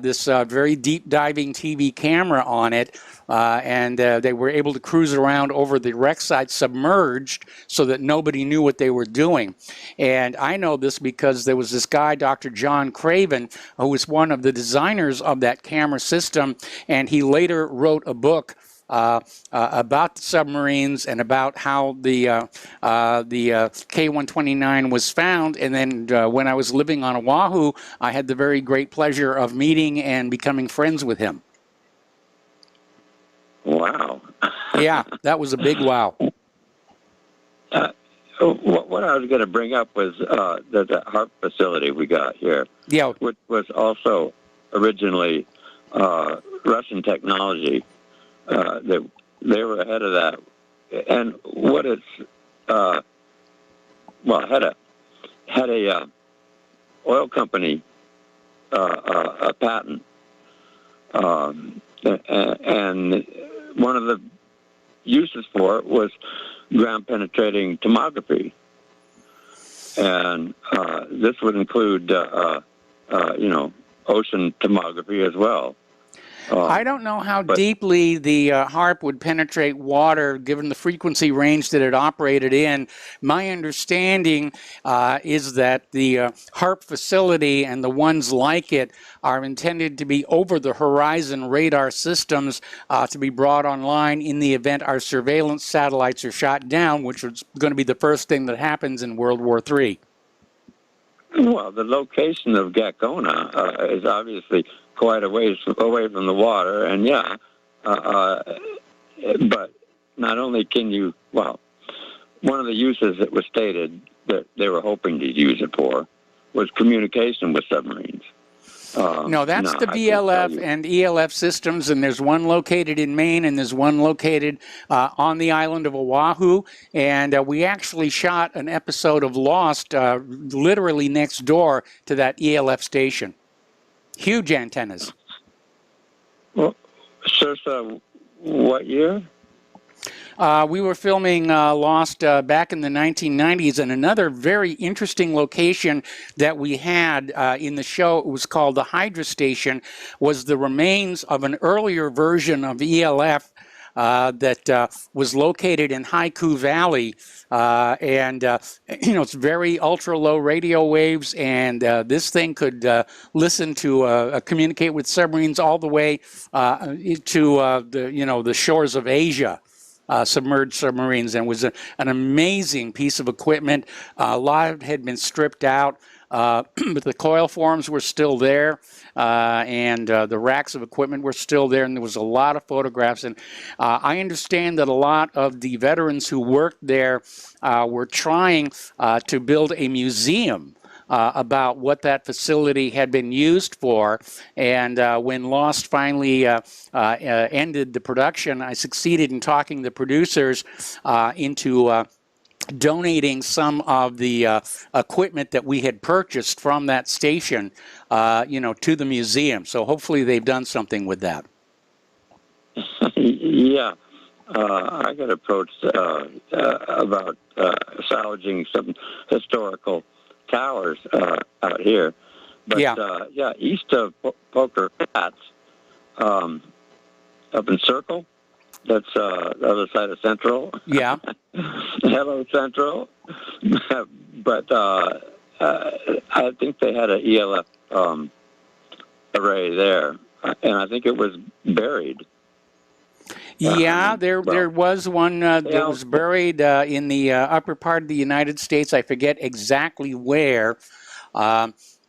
this very deep diving TV camera on it, and they were able to cruise around over the wreck site submerged so that nobody knew what they were doing. And I know this because there was this guy, Dr. John Craven, who was one of the designers of that camera system, and he later wrote a book about the submarines and about how the K-129 was found. And then when I was living on Oahu, I had the very great pleasure of meeting and becoming friends with him. Wow. Yeah, that was a big wow. What I was going to bring up was the HARP facility we got here, which was also originally Russian technology. That they were ahead of that, and what it's had a oil company a patent, and one of the uses for it was ground penetrating tomography, and this would include ocean tomography as well. I don't know how deeply the HARP would penetrate water given the frequency range that it operated in. My understanding is that the HARP facility and the ones like it are intended to be over-the-horizon radar systems to be brought online in the event our surveillance satellites are shot down, which is going to be the first thing that happens in World War III. Well, the location of Gacona is obviously quite a ways away from the water, and but not only can you, one of the uses that was stated that they were hoping to use it for was communication with submarines. No, that's the VLF and ELF systems, and there's one located in Maine, and there's one located on the island of Oahu, and we actually shot an episode of Lost literally next door to that ELF station. Huge antennas. Well, so what year? We were filming Lost back in the 1990s, and another very interesting location that we had in the show, it was called the Hydra Station, was the remains of an earlier version of ELF that was located in Haiku Valley, and it's very ultra-low radio waves, and this thing could listen to communicate with submarines all the way to the shores of Asia. Submerged submarines, and was an amazing piece of equipment. A lot had been stripped out, but the coil forms were still there, and the racks of equipment were still there, and there was a lot of photographs. And I understand that a lot of the veterans who worked there were trying to build a museum about what that facility had been used for, and when Lost finally ended the production, I succeeded in talking the producers into donating some of the equipment that we had purchased from that station, to the museum. So hopefully they've done something with that. Yeah. I got approached about salvaging some historical towers out here, but east of Poker Flats, up in Circle, that's the other side of Central. Yeah. Hello, Central. But I think they had an ELF array there, and I think it was buried. Yeah, there was one that was buried in the upper part of the United States. I forget exactly where.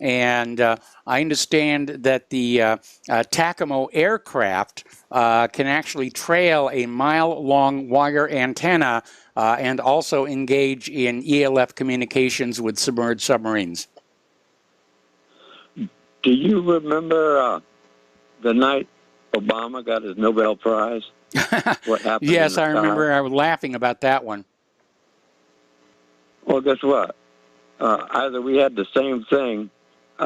And I understand that the TACAMO aircraft can actually trail a mile-long wire antenna and also engage in ELF communications with submerged submarines. Do you remember the night Obama got his Nobel Prize? What happened? Yes, I remember. I was laughing about that one. Well, guess what? Either we had the same thing in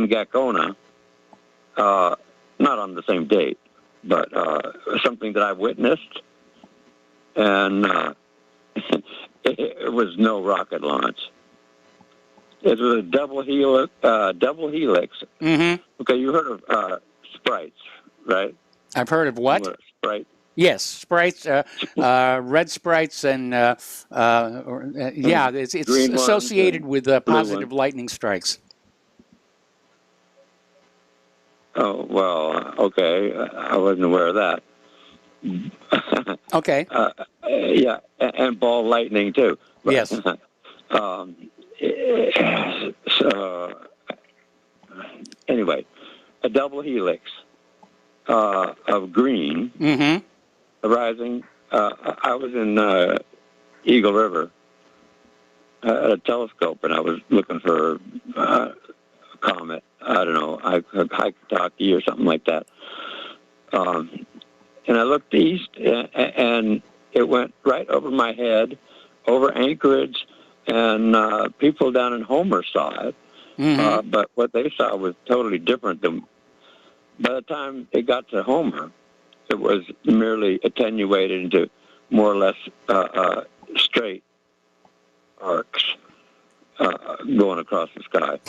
Gacona, not on the same date, but something that I witnessed, and it was no rocket launch. It was a double helix. Mm-hmm. Okay, you heard of sprites, right? I've heard of what? Sprite. Yes, sprites, red sprites, and it's associated with positive lightning strikes. Oh, well, okay. I wasn't aware of that. Okay. Yeah, and ball lightning, too. But, yes. So, anyway, a double helix of green arising. I was in Eagle River at a telescope, and I was looking for a comet. I don't know, Hikataki or something like that. And I looked east, and it went right over my head, over Anchorage, and people down in Homer saw it. Mm-hmm. But what they saw was totally different than. By the time it got to Homer, it was merely attenuated into more or less straight arcs going across the sky.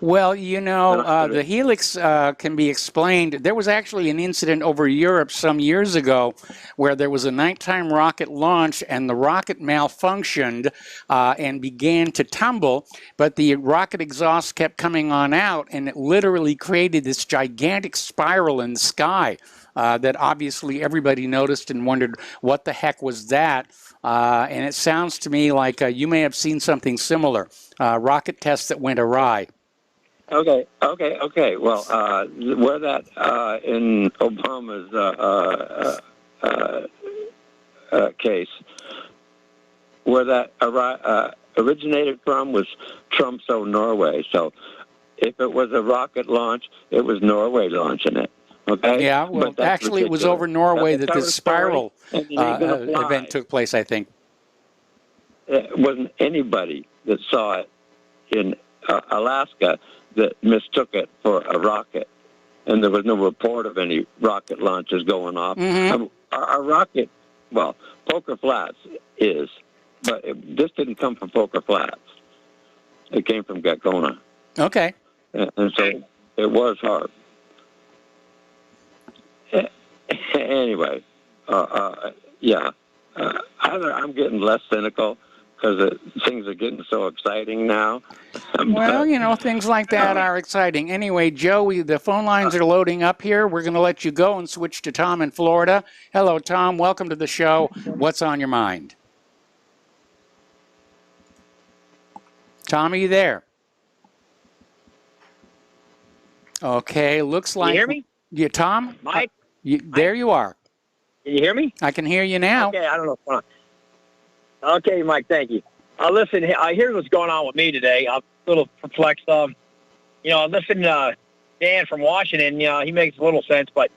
Well, you know, the helix can be explained. There was actually an incident over Europe some years ago where there was a nighttime rocket launch and the rocket malfunctioned and began to tumble, but the rocket exhaust kept coming on out, and it literally created this gigantic spiral in the sky that obviously everybody noticed and wondered what the heck was that. And it sounds to me like you may have seen something similar, rocket tests that went awry. Okay. Well, where that in Obama's case, where that originated from was Trump's own Norway. So if it was a rocket launch, it was Norway launching it. Okay? Yeah, well, actually, it was over Norway that this spiral event took place, I think. It wasn't anybody that saw it in Alaska that mistook it for a rocket. And there was no report of any rocket launches going off. Mm-hmm. Our rocket, well, Poker Flats is, but this didn't come from Poker Flats. It came from Gakona. Okay. And so it was hard. Anyway, yeah, I'm getting less cynical because things are getting so exciting now. Well, you know, things like that are exciting. Anyway, Joe, the phone lines are loading up here. We're going to let you go and switch to Tom in Florida. Hello, Tom. Welcome to the show. What's on your mind? Tom, are you there? Okay, looks like... Can you hear me? Yeah, Tom? Mike? There you are. Can you hear me? I can hear you now. Okay, I don't know what's going on. Okay, Mike, thank you. Listen, I hear what's going on with me today. I'm a little perplexed. You know, listen to Dan from Washington. You know, he makes a little sense. But,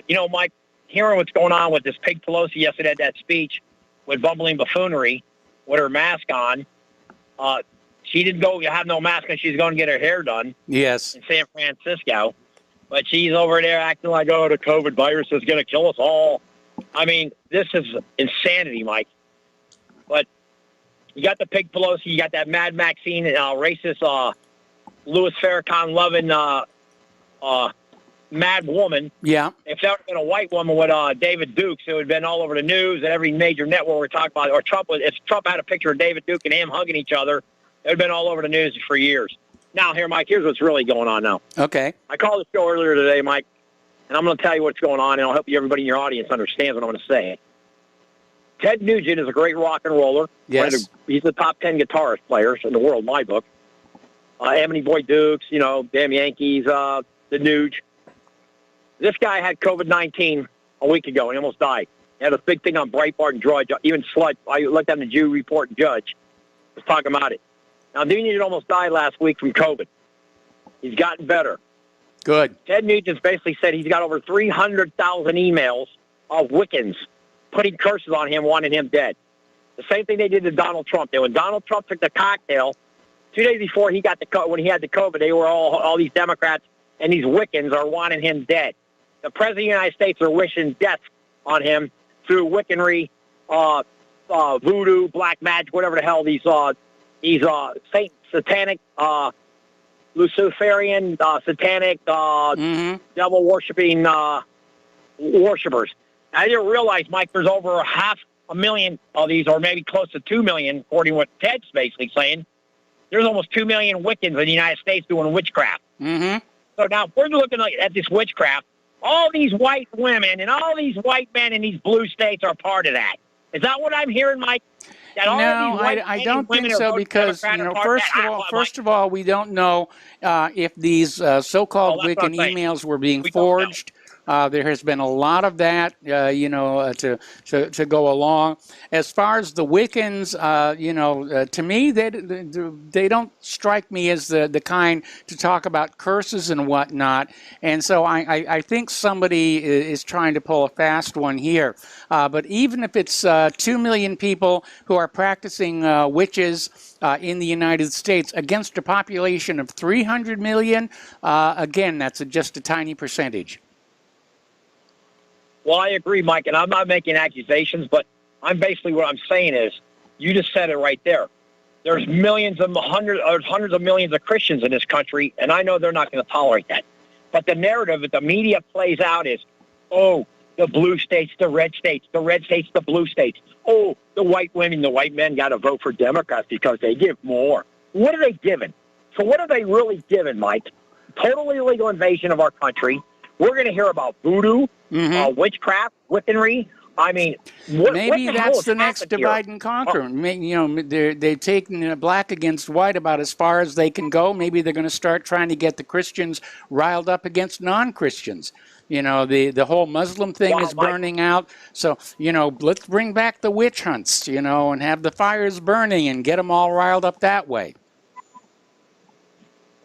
you know, Mike, hearing what's going on with this Pig Pelosi yesterday at that speech with bumbling buffoonery with her mask on, she didn't go have no mask on. She's going to get her hair done. Yes. In San Francisco. But she's over there acting like, oh, the COVID virus is going to kill us all. I mean, this is insanity, Mike. But you got the Pig Pelosi, you got that Mad Maxine, racist Louis Farrakhan-loving mad woman. Yeah. If that would have been a white woman with David Dukes, it would have been all over the news and every major network we're talking about. Or if Trump had a picture of David Duke and him hugging each other, it would have been all over the news for years. Now, here, Mike, here's what's really going on now. Okay. I called the show earlier today, Mike, and I'm going to tell you what's going on, and I'll help you, everybody in your audience understands what I'm going to say. Ted Nugent is a great rock and roller. Yes. He's the top 10 guitarist players in the world, in my book. Ebony Boy Dukes, you know, damn Yankees, the Nuge. This guy had COVID-19 a week ago, and he almost died. He had a big thing on Breitbart and Drudge, even Slut. I looked at the Jew Report and Judge was talking about it. Now, Nugent almost died last week from COVID. He's gotten better. Good. Ted Nugent basically said he's got over 300,000 emails of Wiccans putting curses on him, wanting him dead. The same thing they did to Donald Trump. When Donald Trump took the cocktail, 2 days before he got when he had the COVID, they were all these Democrats and these Wiccans are wanting him dead. The President of the United States are wishing death on him through Wiccanry, voodoo, black magic, whatever the hell these satanic, Luciferian, satanic, devil-worshipping worshipers. I didn't realize, Mike, there's over 500,000 of these, or maybe close to 2 million, according to what Ted's basically saying. There's almost 2 million Wiccans in the United States doing witchcraft. Mm-hmm. So now, if we're looking at this witchcraft, all these white women and all these white men in these blue states are part of that. Is that what I'm hearing, Mike? No, I don't think so, because, you know, first of all, we don't know if these so-called Wiccan emails were being forged. There has been a lot of that, to go along. As far as the Wiccans, to me, they don't strike me as the kind to talk about curses and whatnot. And so I think somebody is trying to pull a fast one here. But even if it's 2 million people who are practicing witches in the United States against a population of 300 million, again, that's just a tiny percentage. Well, I agree, Mike, and I'm not making accusations, but what I'm saying is, you just said it right there. There's hundreds of millions of Christians in this country, and I know they're not going to tolerate that. But the narrative that the media plays out is, oh, the blue states, the red states, the blue states. Oh, the white women, the white men got to vote for Democrats because they give more. What are they giving? So what are they really giving, Mike? Total illegal invasion of our country. We're going to hear about voodoo, witchcraft, Wiccanry. I mean, maybe what that's the next divide and conquer. They've taken black against white about as far as they can go. Maybe they're going to start trying to get the Christians riled up against non-Christians. The whole Muslim thing is burning out. So, let's bring back the witch hunts, and have the fires burning and get them all riled up that way.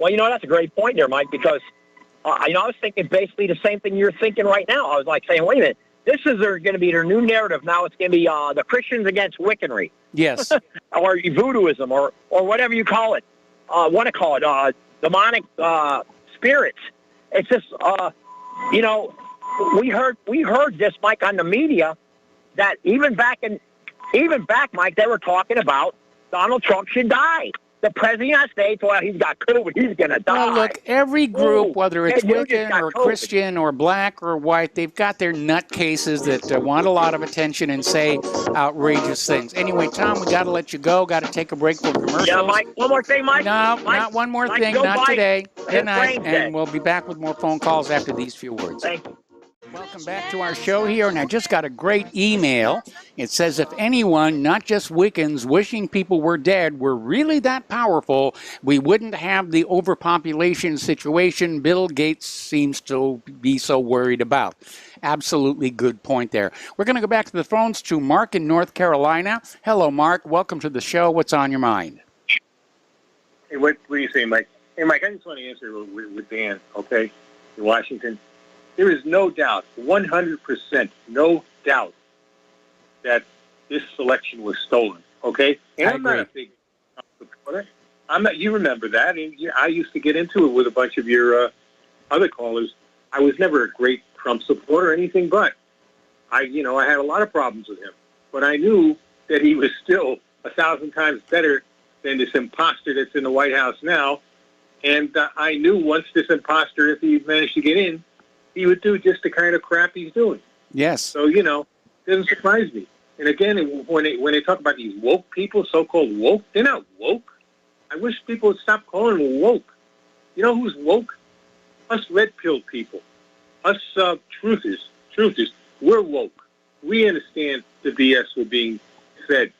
Well, that's a great point there, Mike, because, I was thinking basically the same thing you're thinking right now. I was like saying, wait a minute, this is going to be their new narrative. Now it's going to be the Christians against Wiccanry. Yes. Or voodooism or whatever you call it. Want to call it demonic spirits. It's just, we heard this, Mike, on the media that even back, Mike, they were talking about Donald Trump should die. The President of the United States, well, he's got COVID, he's going to die. Well, look, every group, whether it's Wiccan or Christian or black or white, they've got their nutcases that want a lot of attention and say outrageous things. Anyway, Tom, we got to let you go. Got to take a break for commercials. Yeah, Mike, one more thing, Mike. No, Mike, not one more Mike, thing, not Biden. today. Good night, and dead. we'll be back with more phone calls after these few words. Thank you. Welcome back to our show here, and I just got a great email. It says, if anyone, not just Wiccans, wishing people were dead were really that powerful, we wouldn't have the overpopulation situation Bill Gates seems to be so worried about. Absolutely good point there. We're going to go back to the phones to Mark in North Carolina. Hello, Mark. Welcome to the show. What's on your mind? Hey, what do you say, Mike? Hey, Mike, I just want to answer with Dan, okay, in Washington. There is no doubt, 100%, no doubt that this election was stolen, okay? And I'm not a big Trump supporter. You remember that. And I used to get into it with a bunch of your other callers. I was never a great Trump supporter or anything but. I had a lot of problems with him. But I knew that he was still 1,000 times better than this imposter that's in the White House now. And I knew once this imposter, if he managed to get in, he would do just the kind of crap he's doing. Yes. So, it doesn't surprise me. And again, when they talk about these woke people, so-called woke, they're not woke. I wish people would stop calling them woke. You know who's woke? Us red-pilled people. Us truthers, we're woke. We understand the BS we're being fed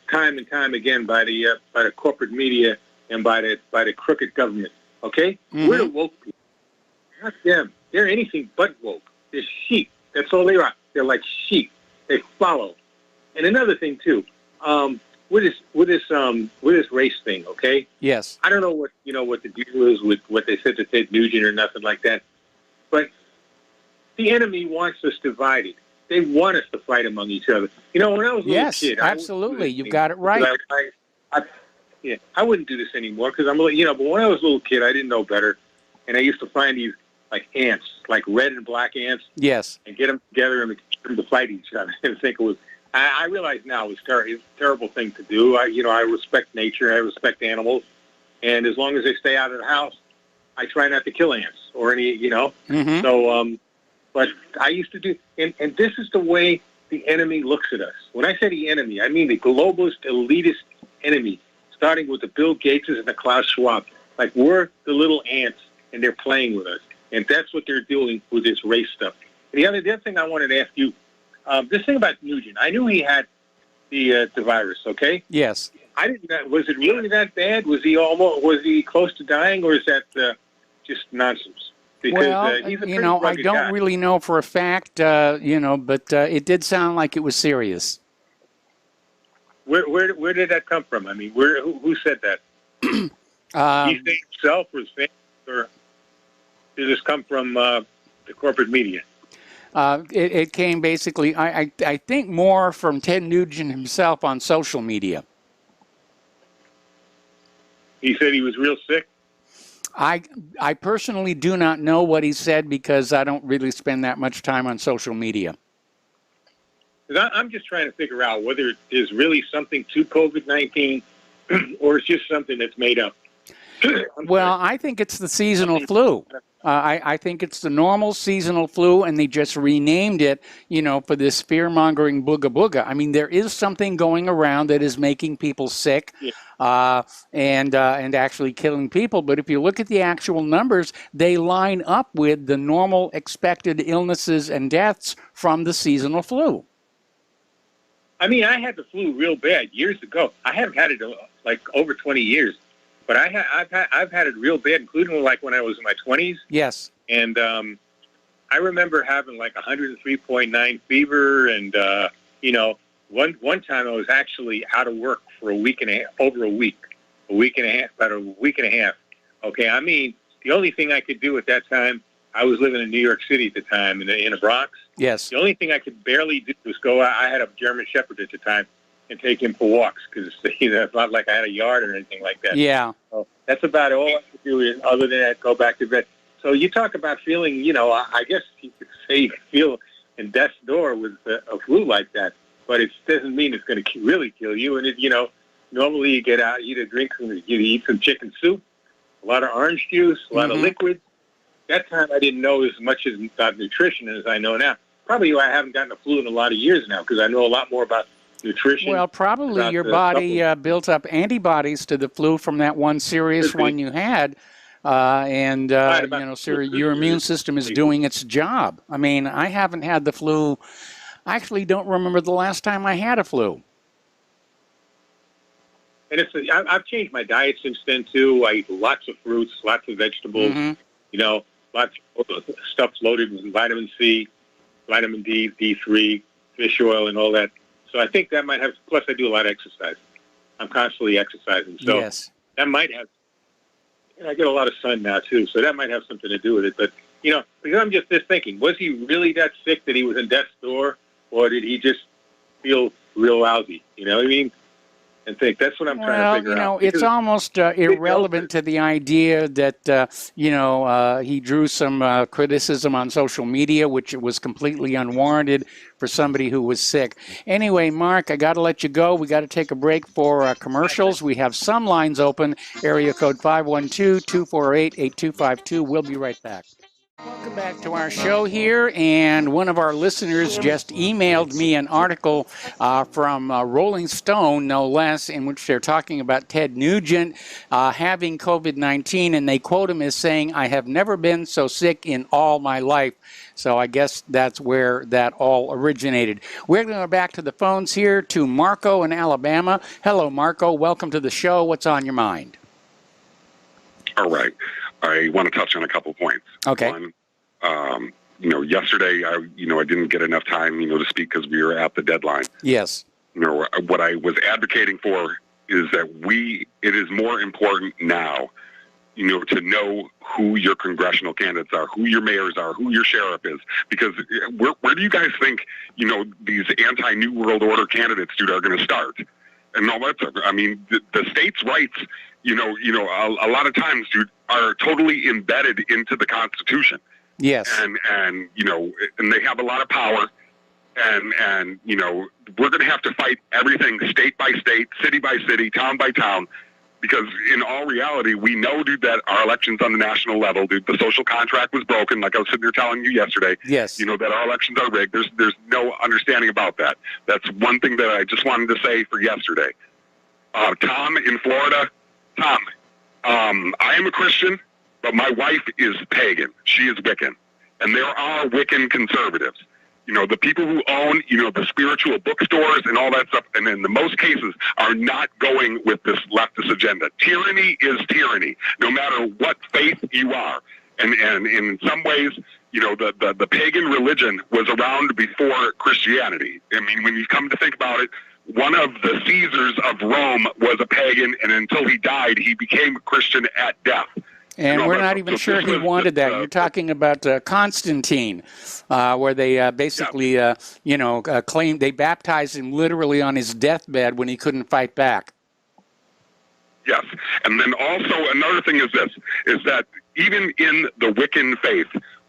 time and time again by the corporate media and by the crooked government. Okay? Mm-hmm. We're the woke people. Not them. They're anything but woke. They're sheep. That's all they are. They're like sheep. They follow. And another thing too, with this race thing, okay? Yes. I don't know what the deal is with what they said to Ted Nugent or nothing like that, but the enemy wants us divided. They want us to fight among each other. When I was a little kid, absolutely, you've got it right. I wouldn't do this anymore because but when I was a little kid, I didn't know better, and I used to find these like ants, like red and black ants. Yes. And get them together and get them to fight each other. And think it was. I realize now it's a terrible thing to do. I respect nature. I respect animals, and as long as they stay out of the house, I try not to kill ants or any. Mm-hmm. So, but I used to do, and this is the way the enemy looks at us. When I say the enemy, I mean the globalist, elitist enemy, starting with the Bill Gateses and the Klaus Schwab. Like we're the little ants, and they're playing with us. And that's what they're doing with this race stuff. And the other thing I wanted to ask you, this thing about Nugent, I knew he had the virus, okay? Yes. I didn't. Was it really that bad? Was he close to dying, or is that just nonsense? Because Well, he's a pretty I rugged don't guy. really know for a fact, but it did sound like it was serious. Where did that come from? I mean, who said that? He said himself or his family, or did this come from the corporate media? It came basically, I think, more from Ted Nugent himself on social media. He said he was real sick. I personally do not know what he said because I don't really spend that much time on social media. I'm just trying to figure out whether there's really something to COVID-19 or it's just something that's made up. Well, I think it's the seasonal flu. I think it's the normal seasonal flu, and they just renamed it, for this fear-mongering booga booga. I mean, there is something going around that is making people sick, and actually killing people. But if you look at the actual numbers, they line up with the normal expected illnesses and deaths from the seasonal flu. I mean, I had the flu real bad years ago. I haven't had it like over 20 years. But I've had it real bad, including like when I was in my 20s. Yes. And I remember having like 103.9 fever, and one time I was actually out of work for a week and a half, about a week and a half. Okay, I mean, the only thing I could do at that time, I was living in New York City at the time, in the Bronx. Yes. The only thing I could barely do was go. I had a German Shepherd at the time, and take him for walks because it's not like I had a yard or anything like that. Yeah. So that's about all I could do. Other than that, go back to bed. So you talk about feeling, I guess you could say you feel in death's door with a flu like that, but it doesn't mean it's going to really kill you. And normally you get out, you eat some chicken soup, a lot of orange juice, a lot of liquids. That time I didn't know as much about nutrition as I know now. Probably I haven't gotten a flu in a lot of years now because I know a lot more about nutrition. Well, probably your body built up antibodies to the flu from that one serious one you had, so your immune system is doing its job. I mean, I haven't had the flu. I actually don't remember the last time I had a flu. And I've changed my diet since then too. I eat lots of fruits, lots of vegetables. Lots of stuff loaded with vitamin C, vitamin D, D3, fish oil, and all that. So I think that might have, plus I do a lot of exercise. I'm constantly exercising. So that might have, I get a lot of sun now too, so that might have something to do with it. But, because I'm just thinking, was he really that sick that he was in death's door, or did he just feel real lousy? You know what I mean? And think that's what I'm trying to figure out. It's almost irrelevant to the idea that, he drew some criticism on social media, which was completely unwarranted for somebody who was sick. Anyway, Mark, I got to let you go. We got to take a break for commercials. We have some lines open. Area code 512-248-8252. We'll be right back. Welcome back to our show here, and one of our listeners just emailed me an article from Rolling Stone, no less, in which they're talking about Ted Nugent having COVID-19, and they quote him as saying, "I have never been so sick in all my life." So I guess that's where that all originated. We're going to go back to the phones here to Marco in Alabama. Hello, Marco. Welcome to the show. What's on your mind? All right. I want to touch on a couple points. Okay. One, yesterday, I didn't get enough time, to speak because we were at the deadline. Yes. What I was advocating for is that it is more important now, to know who your congressional candidates are, who your mayors are, who your sheriff is, because where do you guys think, these anti-New World Order candidates, dude, are going to start? And all that stuff. I mean, the states' rights, a lot of times, dude, are totally embedded into the Constitution. Yes. And they have a lot of power. And we're going to have to fight everything state by state, city by city, town by town, because in all reality, we know, dude, that our elections on the national level, dude, the social contract was broken, like I was sitting there telling you yesterday. Yes. That our elections are rigged. There's no understanding about that. That's one thing that I just wanted to say for yesterday. Tom in Florida, Tom, I am a Christian, but my wife is pagan. She is Wiccan. And there are Wiccan conservatives. The people who own, the spiritual bookstores and all that stuff, and in the most cases are not going with this leftist agenda. Tyranny is tyranny, no matter what faith you are. And in some ways, the pagan religion was around before Christianity. I mean, when you come to think about it, one of the Caesars of Rome was a pagan, and until he died, he became a Christian at death. And we're not even sure he wanted that. You're talking about Constantine, where they basically, claimed they baptized him literally on his deathbed when he couldn't fight back. Yes. And then also another thing is this, is that even in the Wiccan faith,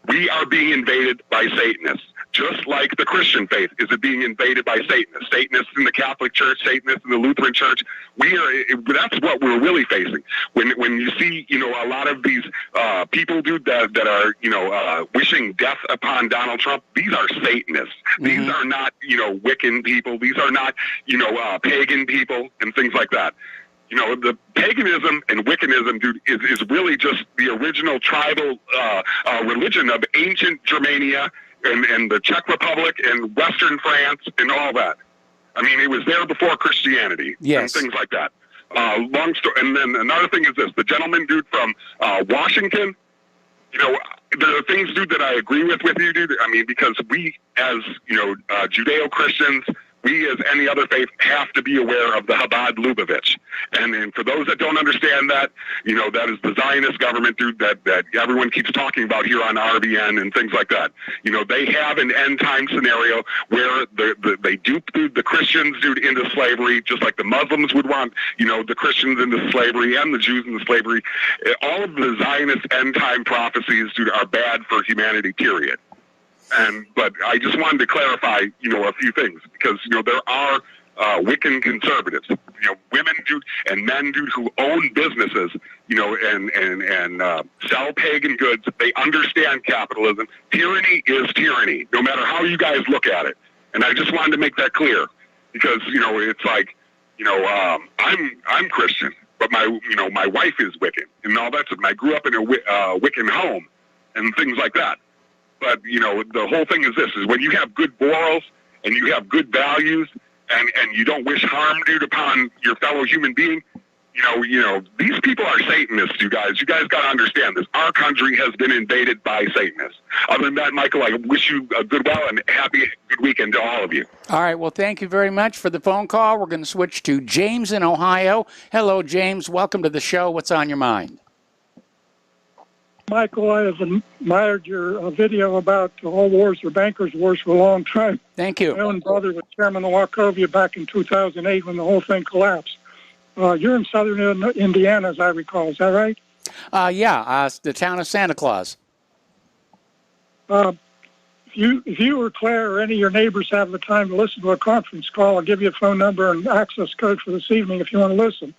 we are being invaded by Satanists. Just like the Christian faith is being invaded by Satanists. Satanists in the Catholic Church, Satanists in the Lutheran Church. That's what we're really facing. When you see, a lot of these people, dude, that are, wishing death upon Donald Trump, these are Satanists. Mm-hmm. These are not, Wiccan people. These are not, pagan people and things like that. The paganism and Wiccanism, dude, is really just the original tribal religion of ancient Germania and the Czech Republic and Western France and all that. I mean, it was there before Christianity. Yes. And things like that. Long story. And then another thing is this: the gentleman, dude, from Washington. There are things, dude, that I agree with you, dude. I mean, because we, as Judeo-Christians, we, as any other faith, have to be aware of the Chabad Lubavitch. And for those that don't understand that, that is the Zionist government, dude, that everyone keeps talking about here on RBN and things like that. They have an end-time scenario where they dupe, dude, the Christians, dude, into slavery, just like the Muslims would want, the Christians into slavery and the Jews into slavery. All of the Zionist end-time prophecies, dude, are bad for humanity, period. But I just wanted to clarify, a few things, because, there are Wiccan conservatives, women, dude, and men, dude, who own businesses, and sell pagan goods. They understand capitalism. Tyranny is tyranny, no matter how you guys look at it. And I just wanted to make that clear, because, it's like, I'm Christian, but my wife is Wiccan and all that stuff. And I grew up in a Wiccan home and things like that. But, the whole thing is this, is when you have good morals and you have good values and you don't wish harm, dude, upon your fellow human being, these people are Satanists, you guys. You guys got to understand this. Our country has been invaded by Satanists. Other than that, Michael, I wish you a good and good weekend to all of you. All right. Well, thank you very much for the phone call. We're going to switch to James in Ohio. Hello, James. Welcome to the show. What's on your mind? Michael, I have admired your video about all wars are bankers' wars for a long time. Thank you. My own brother was chairman of Wachovia back in 2008 when the whole thing collapsed. You're in southern Indiana, as I recall. Is that right? The town of Santa Claus. If you or Claire or any of your neighbors have the time to listen to a conference call, I'll give you a phone number and access code for this evening if you want to listen.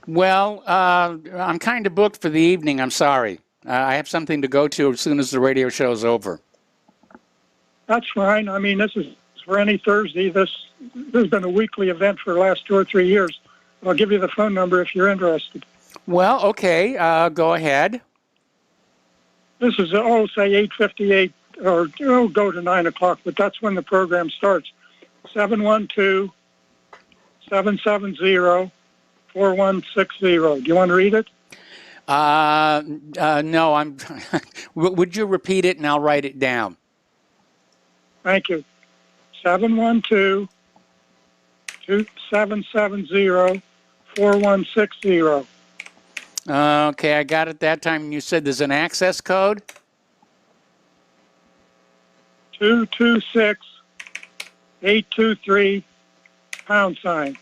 Well, I'm kind of booked for the evening. I'm sorry. I have something to go to as soon as the radio show's over. That's fine. I mean, this is for any Thursday. There's been a weekly event for the last 2 or 3 years. I'll give you the phone number if you're interested. Well, okay. Go ahead. This is, say 8:58 or go to 9 o'clock, but that's when the program starts. 712-770-4160. Do you want to read it? No. Would you repeat it and I'll write it down? Thank you. 712-770-4160. Okay, I got it that time. You said there's an access code? 226-823 #.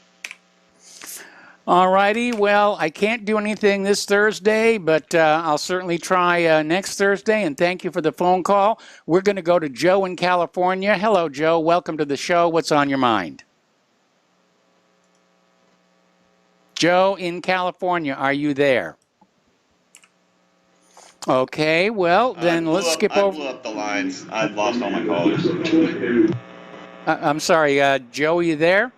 All righty. Well, I can't do anything this Thursday, but I'll certainly try next Thursday, and thank you for the phone call. We're going to go to Joe in California. Hello, Joe. Welcome to the show. What's on your mind? Joe in California, are you there? Okay, well, then let's skip over. I blew up the lines. I've lost all my calls. I'm sorry, Joe, are you there?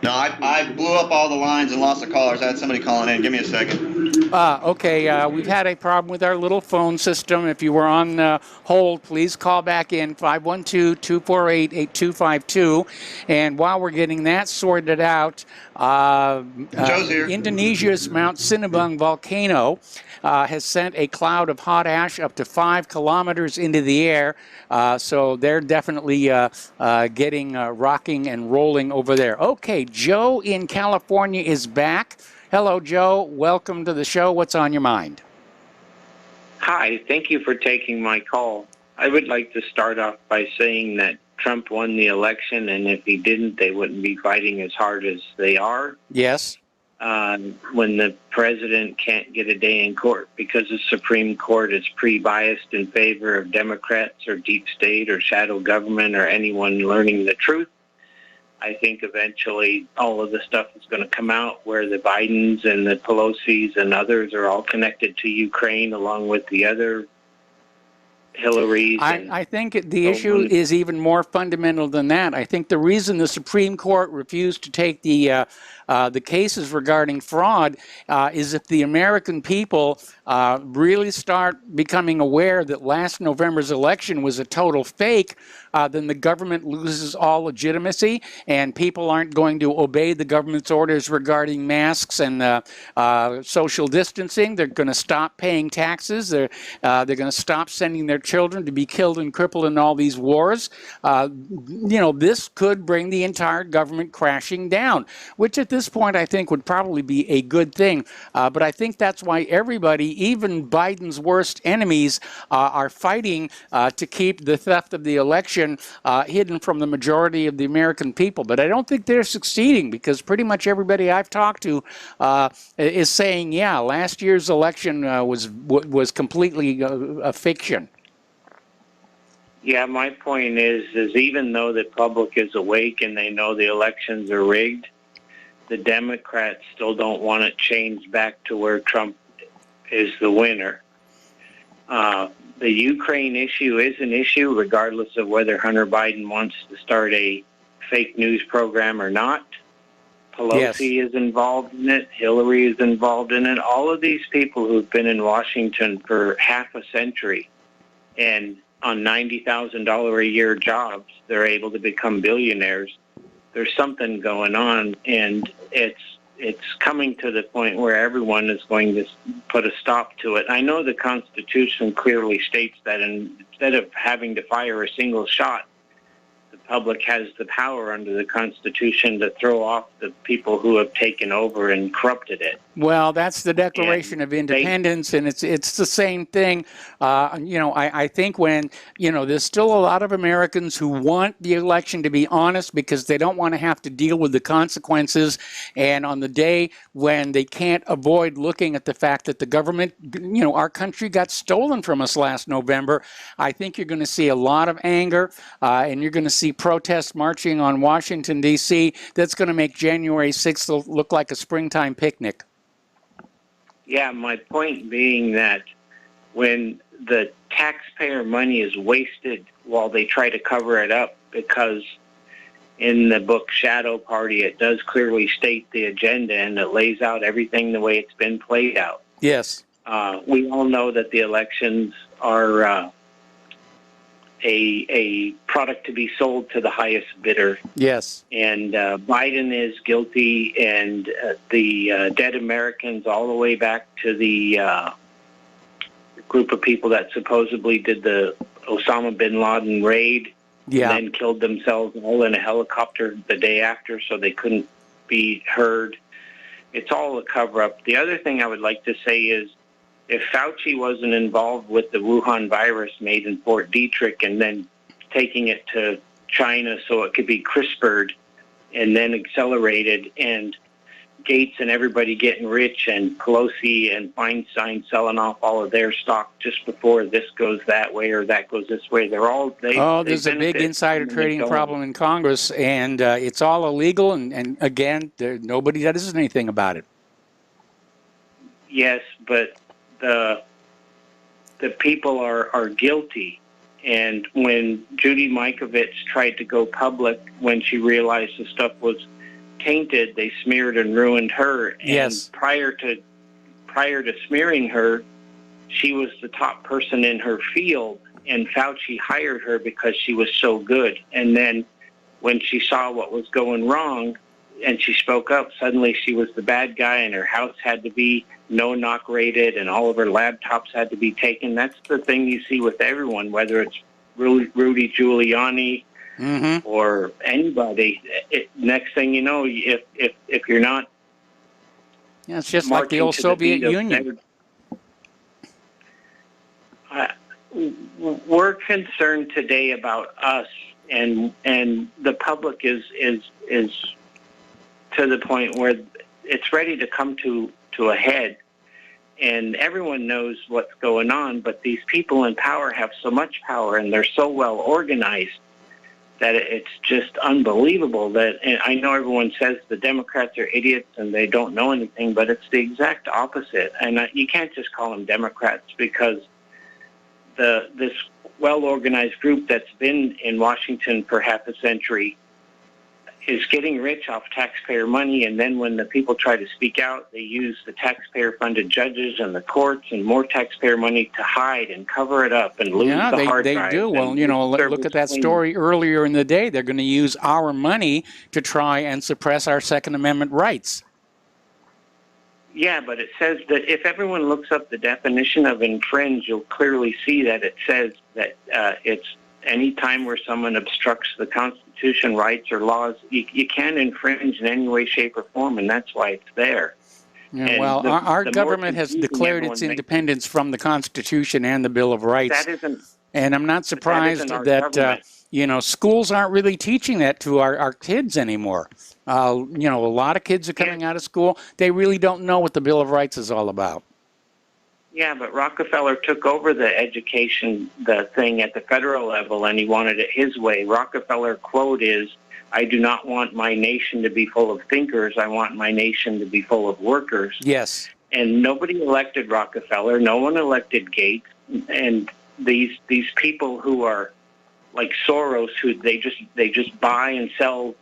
No, I blew up all the lines and lost the callers. I had somebody calling in. Give me a second. Okay, we've had a problem with our little phone system. If you were on hold, please call back in 512-248-8252. And while we're getting that sorted out, Joe's here. Indonesia's Mount Sinabung volcano has sent a cloud of hot ash up to 5 kilometers into the air. So they're definitely getting rocking and rolling over there. Okay, Joe in California is back. Hello, Joe. Welcome to the show. What's on your mind? Hi. Thank you for taking my call. I would like to start off by saying that Trump won the election, and if he didn't, they wouldn't be fighting as hard as they are. Yes. When the president can't get a day in court because the Supreme Court is pre-biased in favor of Democrats or deep state or shadow government or anyone learning the truth, I think eventually all of the stuff is going to come out where the Bidens and the Pelosi's and others are all connected to Ukraine along with the other Hillary's. I think the issue is even more fundamental than that. I think the reason the Supreme Court refused to take the cases regarding fraud is if the American people really start becoming aware that last November's election was a total fake, then the government loses all legitimacy, and people aren't going to obey the government's orders regarding masks and social distancing. They're going to stop paying taxes. They're going to stop sending their children to be killed and crippled in all these wars. This could bring the entire government crashing down, which at this point I think would probably be a good thing. But I think that's why everybody, even Biden's worst enemies, are fighting to keep the theft of the election hidden from the majority of the American people. But I don't think they're succeeding, because pretty much everybody I've talked to is saying, yeah, last year's election was completely a fiction. Yeah, my point is even though the public is awake and they know the elections are rigged, the Democrats still don't want it changed back to where Trump is the winner. The Ukraine issue is an issue regardless of whether Hunter Biden wants to start a fake news program or not. Pelosi is involved in it. Hillary is involved in it. All of these people who've been in Washington for half a century and on $90,000 a year jobs, they're able to become billionaires. There's something going on, and it's coming to the point where everyone is going to put a stop to it. I know the Constitution clearly states that instead of having to fire a single shot, the public has the power under the Constitution to throw off the people who have taken over and corrupted it. Well, that's the Declaration of Independence, and it's the same thing. I think when, there's still a lot of Americans who want the election to be honest because they don't want to have to deal with the consequences. And on the day when they can't avoid looking at the fact that the government, our country got stolen from us last November, I think you're going to see a lot of anger, and you're going to see protests marching on Washington, D.C. That's going to make January 6th look like a springtime picnic. Yeah, my point being that when the taxpayer money is wasted while they try to cover it up, because in the book Shadow Party, it does clearly state the agenda and it lays out everything the way it's been played out. Yes. We all know that the elections are a product to be sold to the highest bidder. Yes. And Biden is guilty, and the dead Americans all the way back to the group of people that supposedly did the Osama bin Laden raid and then killed themselves all in a helicopter the day after so they couldn't be heard. It's all a cover-up. The other thing I would like to say is, if Fauci wasn't involved with the Wuhan virus made in Fort Detrick and then taking it to China so it could be CRISPR'd and then accelerated, and Gates and everybody getting rich and Pelosi and Feinstein selling off all of their stock just before this goes that way or that goes this way, there's a big insider trading problem in Congress, and it's all illegal, and again, nobody does anything about it. Yes, but the people are guilty. And when Judy Mikovits tried to go public when she realized the stuff was tainted, they smeared and ruined her. And prior prior to smearing her, she was the top person in her field, and Fauci hired her because she was so good. And then when she saw what was going wrong and she spoke up, suddenly she was the bad guy, and her house had to be no-knock rated, and all of her laptops had to be taken. That's the thing you see with everyone, whether it's Rudy Giuliani or anybody. Next thing you know, if you're not, yeah, it's just like the old Soviet Union. We're concerned today about us, and the public is to the point where it's ready to come to a head, and everyone knows what's going on, but these people in power have so much power, and they're so well organized that it's just unbelievable. That, and I know everyone says the Democrats are idiots and they don't know anything, but it's the exact opposite. And you can't just call them Democrats, because this well-organized group that's been in Washington for half a century is getting rich off taxpayer money, and then when the people try to speak out, they use the taxpayer-funded judges and the courts and more taxpayer money to hide and cover it up and lose the hard drives. Yeah, they do. Well, you know, look at that story earlier in the day. They're going to use our money to try and suppress our Second Amendment rights. Yeah, but it says that if everyone looks up the definition of infringe, you'll clearly see that it says that it's any time where someone obstructs the Constitution, rights, or laws. You can't infringe in any way, shape, or form, and that's why it's there. Yeah, well, our government has declared its independence from the Constitution and the Bill of Rights. And I'm not surprised that you know, schools aren't really teaching that to our kids anymore. You know, a lot of kids are coming out of school. They really don't know what the Bill of Rights is all about. Yeah, but Rockefeller took over the education, the thing at the federal level, and he wanted it his way. Rockefeller quote is, "I do not want my nation to be full of thinkers. I want my nation to be full of workers." Yes. And nobody elected Rockefeller. No one elected Gates. And these people who are like Soros, who they just buy and sell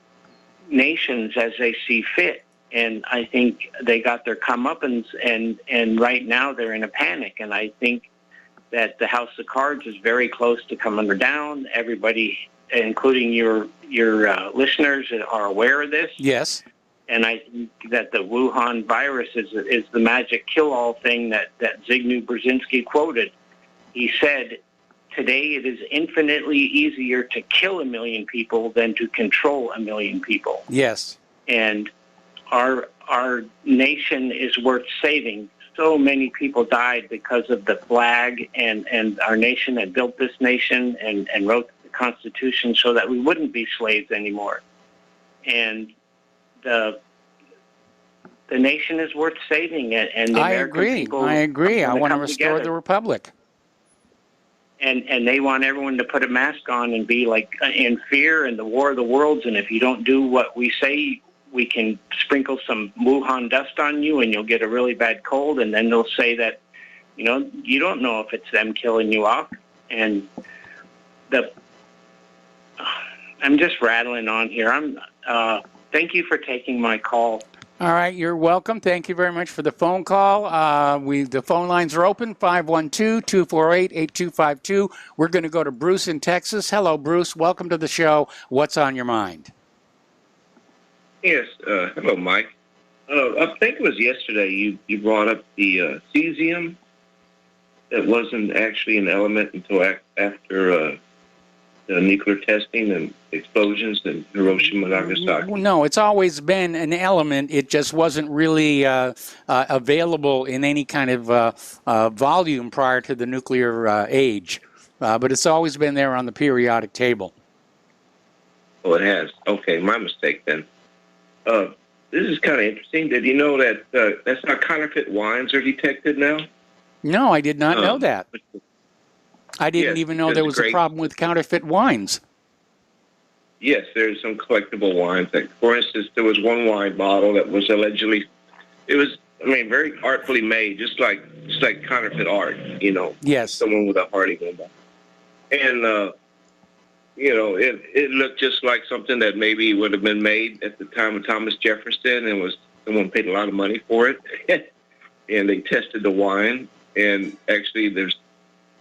nations as they see fit. And I think they got their comeuppance, and right now they're in a panic. And I think that the House of Cards is very close to coming down. Everybody, including your listeners, are aware of this. Yes. And I think that the Wuhan virus is the magic kill-all thing that Zbigniew Brzezinski quoted. He said, "Today it is infinitely easier to kill 1 million people than to control 1 million people." Yes. And our nation is worth saving. So many people died because of the flag, and our nation had built this nation and wrote the Constitution so that we wouldn't be slaves anymore. And the nation is worth saving, and the American people. I agree. I want to restore the republic. And they want everyone to put a mask on and be like in fear and the War of the Worlds. And if you don't do what we say, we can sprinkle some Wuhan dust on you and you'll get a really bad cold. And then they'll say that, you know, you don't know if it's them killing you off. And I'm just rattling on here. Thank you for taking my call. All right, you're welcome. Thank you very much for the phone call. The phone lines are open, 512-248-8252. We're going to go to Bruce in Texas. Hello, Bruce. Welcome to the show. What's on your mind? Yes. Hello, Mike. I think it was yesterday you brought up the cesium that wasn't actually an element until after the nuclear testing and explosions in Hiroshima and Nagasaki. No, it's always been an element. It just wasn't really available in any kind of volume prior to the nuclear age. But it's always been there on the periodic table. Oh, it has. Okay, my mistake then. This is kind of interesting. Did you know that that's how counterfeit wines are detected now? No, I did not know that. I didn't even know there was a problem with counterfeit wines. Yes, there's some collectible wines. Like, for instance, there was one wine bottle that was allegedly, very artfully made, just like counterfeit art, you know. Yes. Someone with a heart going by. And, it looked just like something that maybe would have been made at the time of Thomas Jefferson, and someone paid a lot of money for it. and they tested the wine, and actually there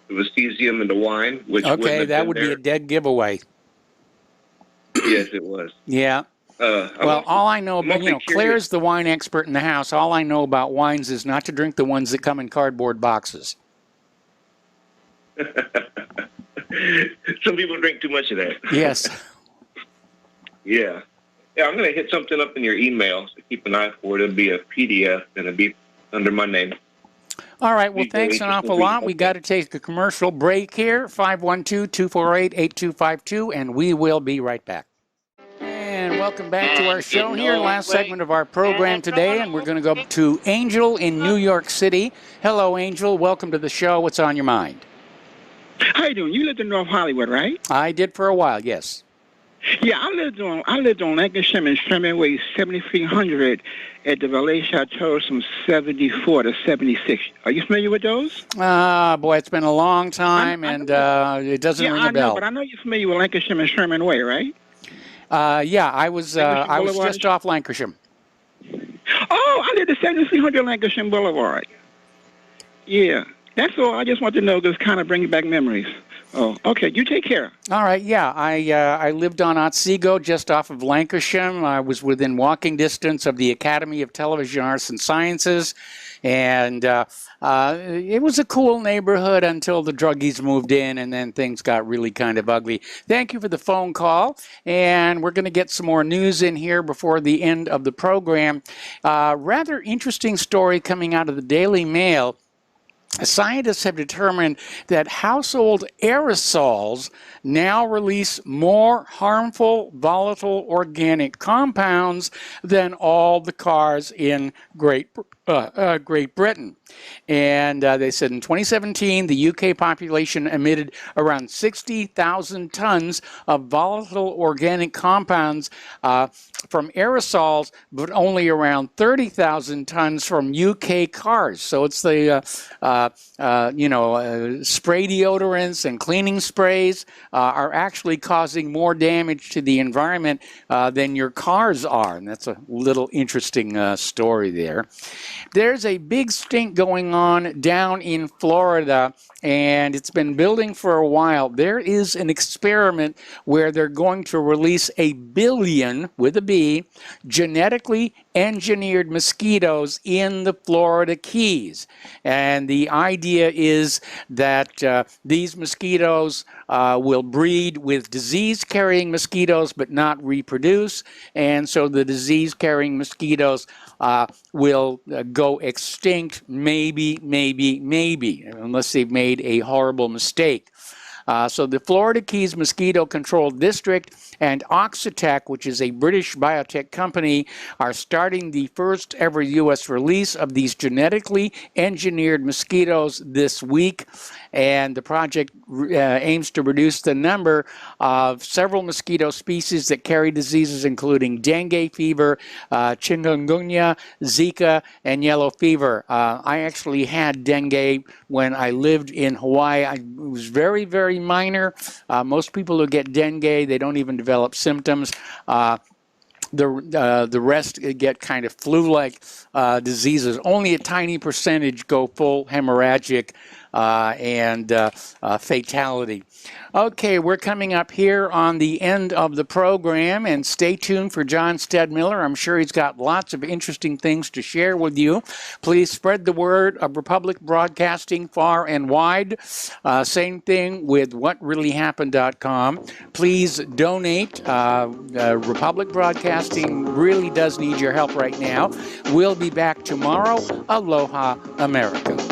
was cesium in the wine, which okay, that would be a dead giveaway. Yes, it was. Yeah. Well, all I know, Claire's the wine expert in the house. All I know about wines is not to drink the ones that come in cardboard boxes. Some people drink too much of that. Yes. Yeah. Yeah, I'm going to hit something up in your email, so keep an eye for it. It'll be a PDF, and it'll be under my name. All right, well, thanks an awful lot. We got to take a commercial break here, 512-248-8252, and we will be right back. And welcome back to our show here, last segment of our program today, and we're going to go to Angel in New York City. Hello, Angel. Welcome to the show. What's on your mind? How you doing? You lived in North Hollywood, right? I did for a while, yes. Yeah, I lived on Lancashire and Sherman Way, 7300 at the Valet Chateaus from 74 to 76. Are you familiar with those? Boy, it's been a long time, and it doesn't ring a bell. Know, but I know you're familiar with Lancashire and Sherman Way, right? Yeah, I was just off Lancashire. Oh, I lived at 7300 Lancashire Boulevard. Yeah, that's all. I just want to know, just kind of bring back memories. Oh, okay. You take care. All right. Yeah, I lived on Otsego, just off of Lancashire. I was within walking distance of the Academy of Television Arts and Sciences, and it was a cool neighborhood until the druggies moved in, and then things got really kind of ugly. Thank you for the phone call, and we're going to get some more news in here before the end of the program. Rather interesting story coming out of the Daily Mail. Scientists have determined that household aerosols now release more harmful volatile organic compounds than all the cars in Great Britain. And they said in 2017, the UK population emitted around 60,000 tons of volatile organic compounds from aerosols, but only around 30,000 tons from UK cars. So it's the, spray deodorants and cleaning sprays are actually causing more damage to the environment than your cars are. And that's a little interesting story there. There's a big stink going on down in Florida, and it's been building for a while. There is an experiment where they're going to release 1 billion, with a B, genetically engineered mosquitoes in the Florida Keys. And the idea is that these mosquitoes will breed with disease-carrying mosquitoes but not reproduce, and so the disease-carrying mosquitoes will go extinct, maybe, unless they've made a horrible mistake. So the Florida Keys Mosquito Control District and Oxitec, which is a British biotech company, are starting the first ever U.S. release of these genetically engineered mosquitoes this week. And the project aims to reduce the number of several mosquito species that carry diseases including dengue fever, chikungunya, Zika, and yellow fever. I actually had dengue when I lived in Hawaii. It was very, very minor. Most people who get dengue, they don't even develop symptoms. The rest get kind of flu-like diseases. Only a tiny percentage go full hemorrhagic and fatality. Okay, we're coming up here on the end of the program, and stay tuned for John Stedmiller. I'm sure he's got lots of interesting things to share with you. Please spread the word of Republic Broadcasting far and wide. Same thing with whatreallyhappened.com. Please donate. Republic Broadcasting really does need your help right now. We'll be back tomorrow. Aloha, America.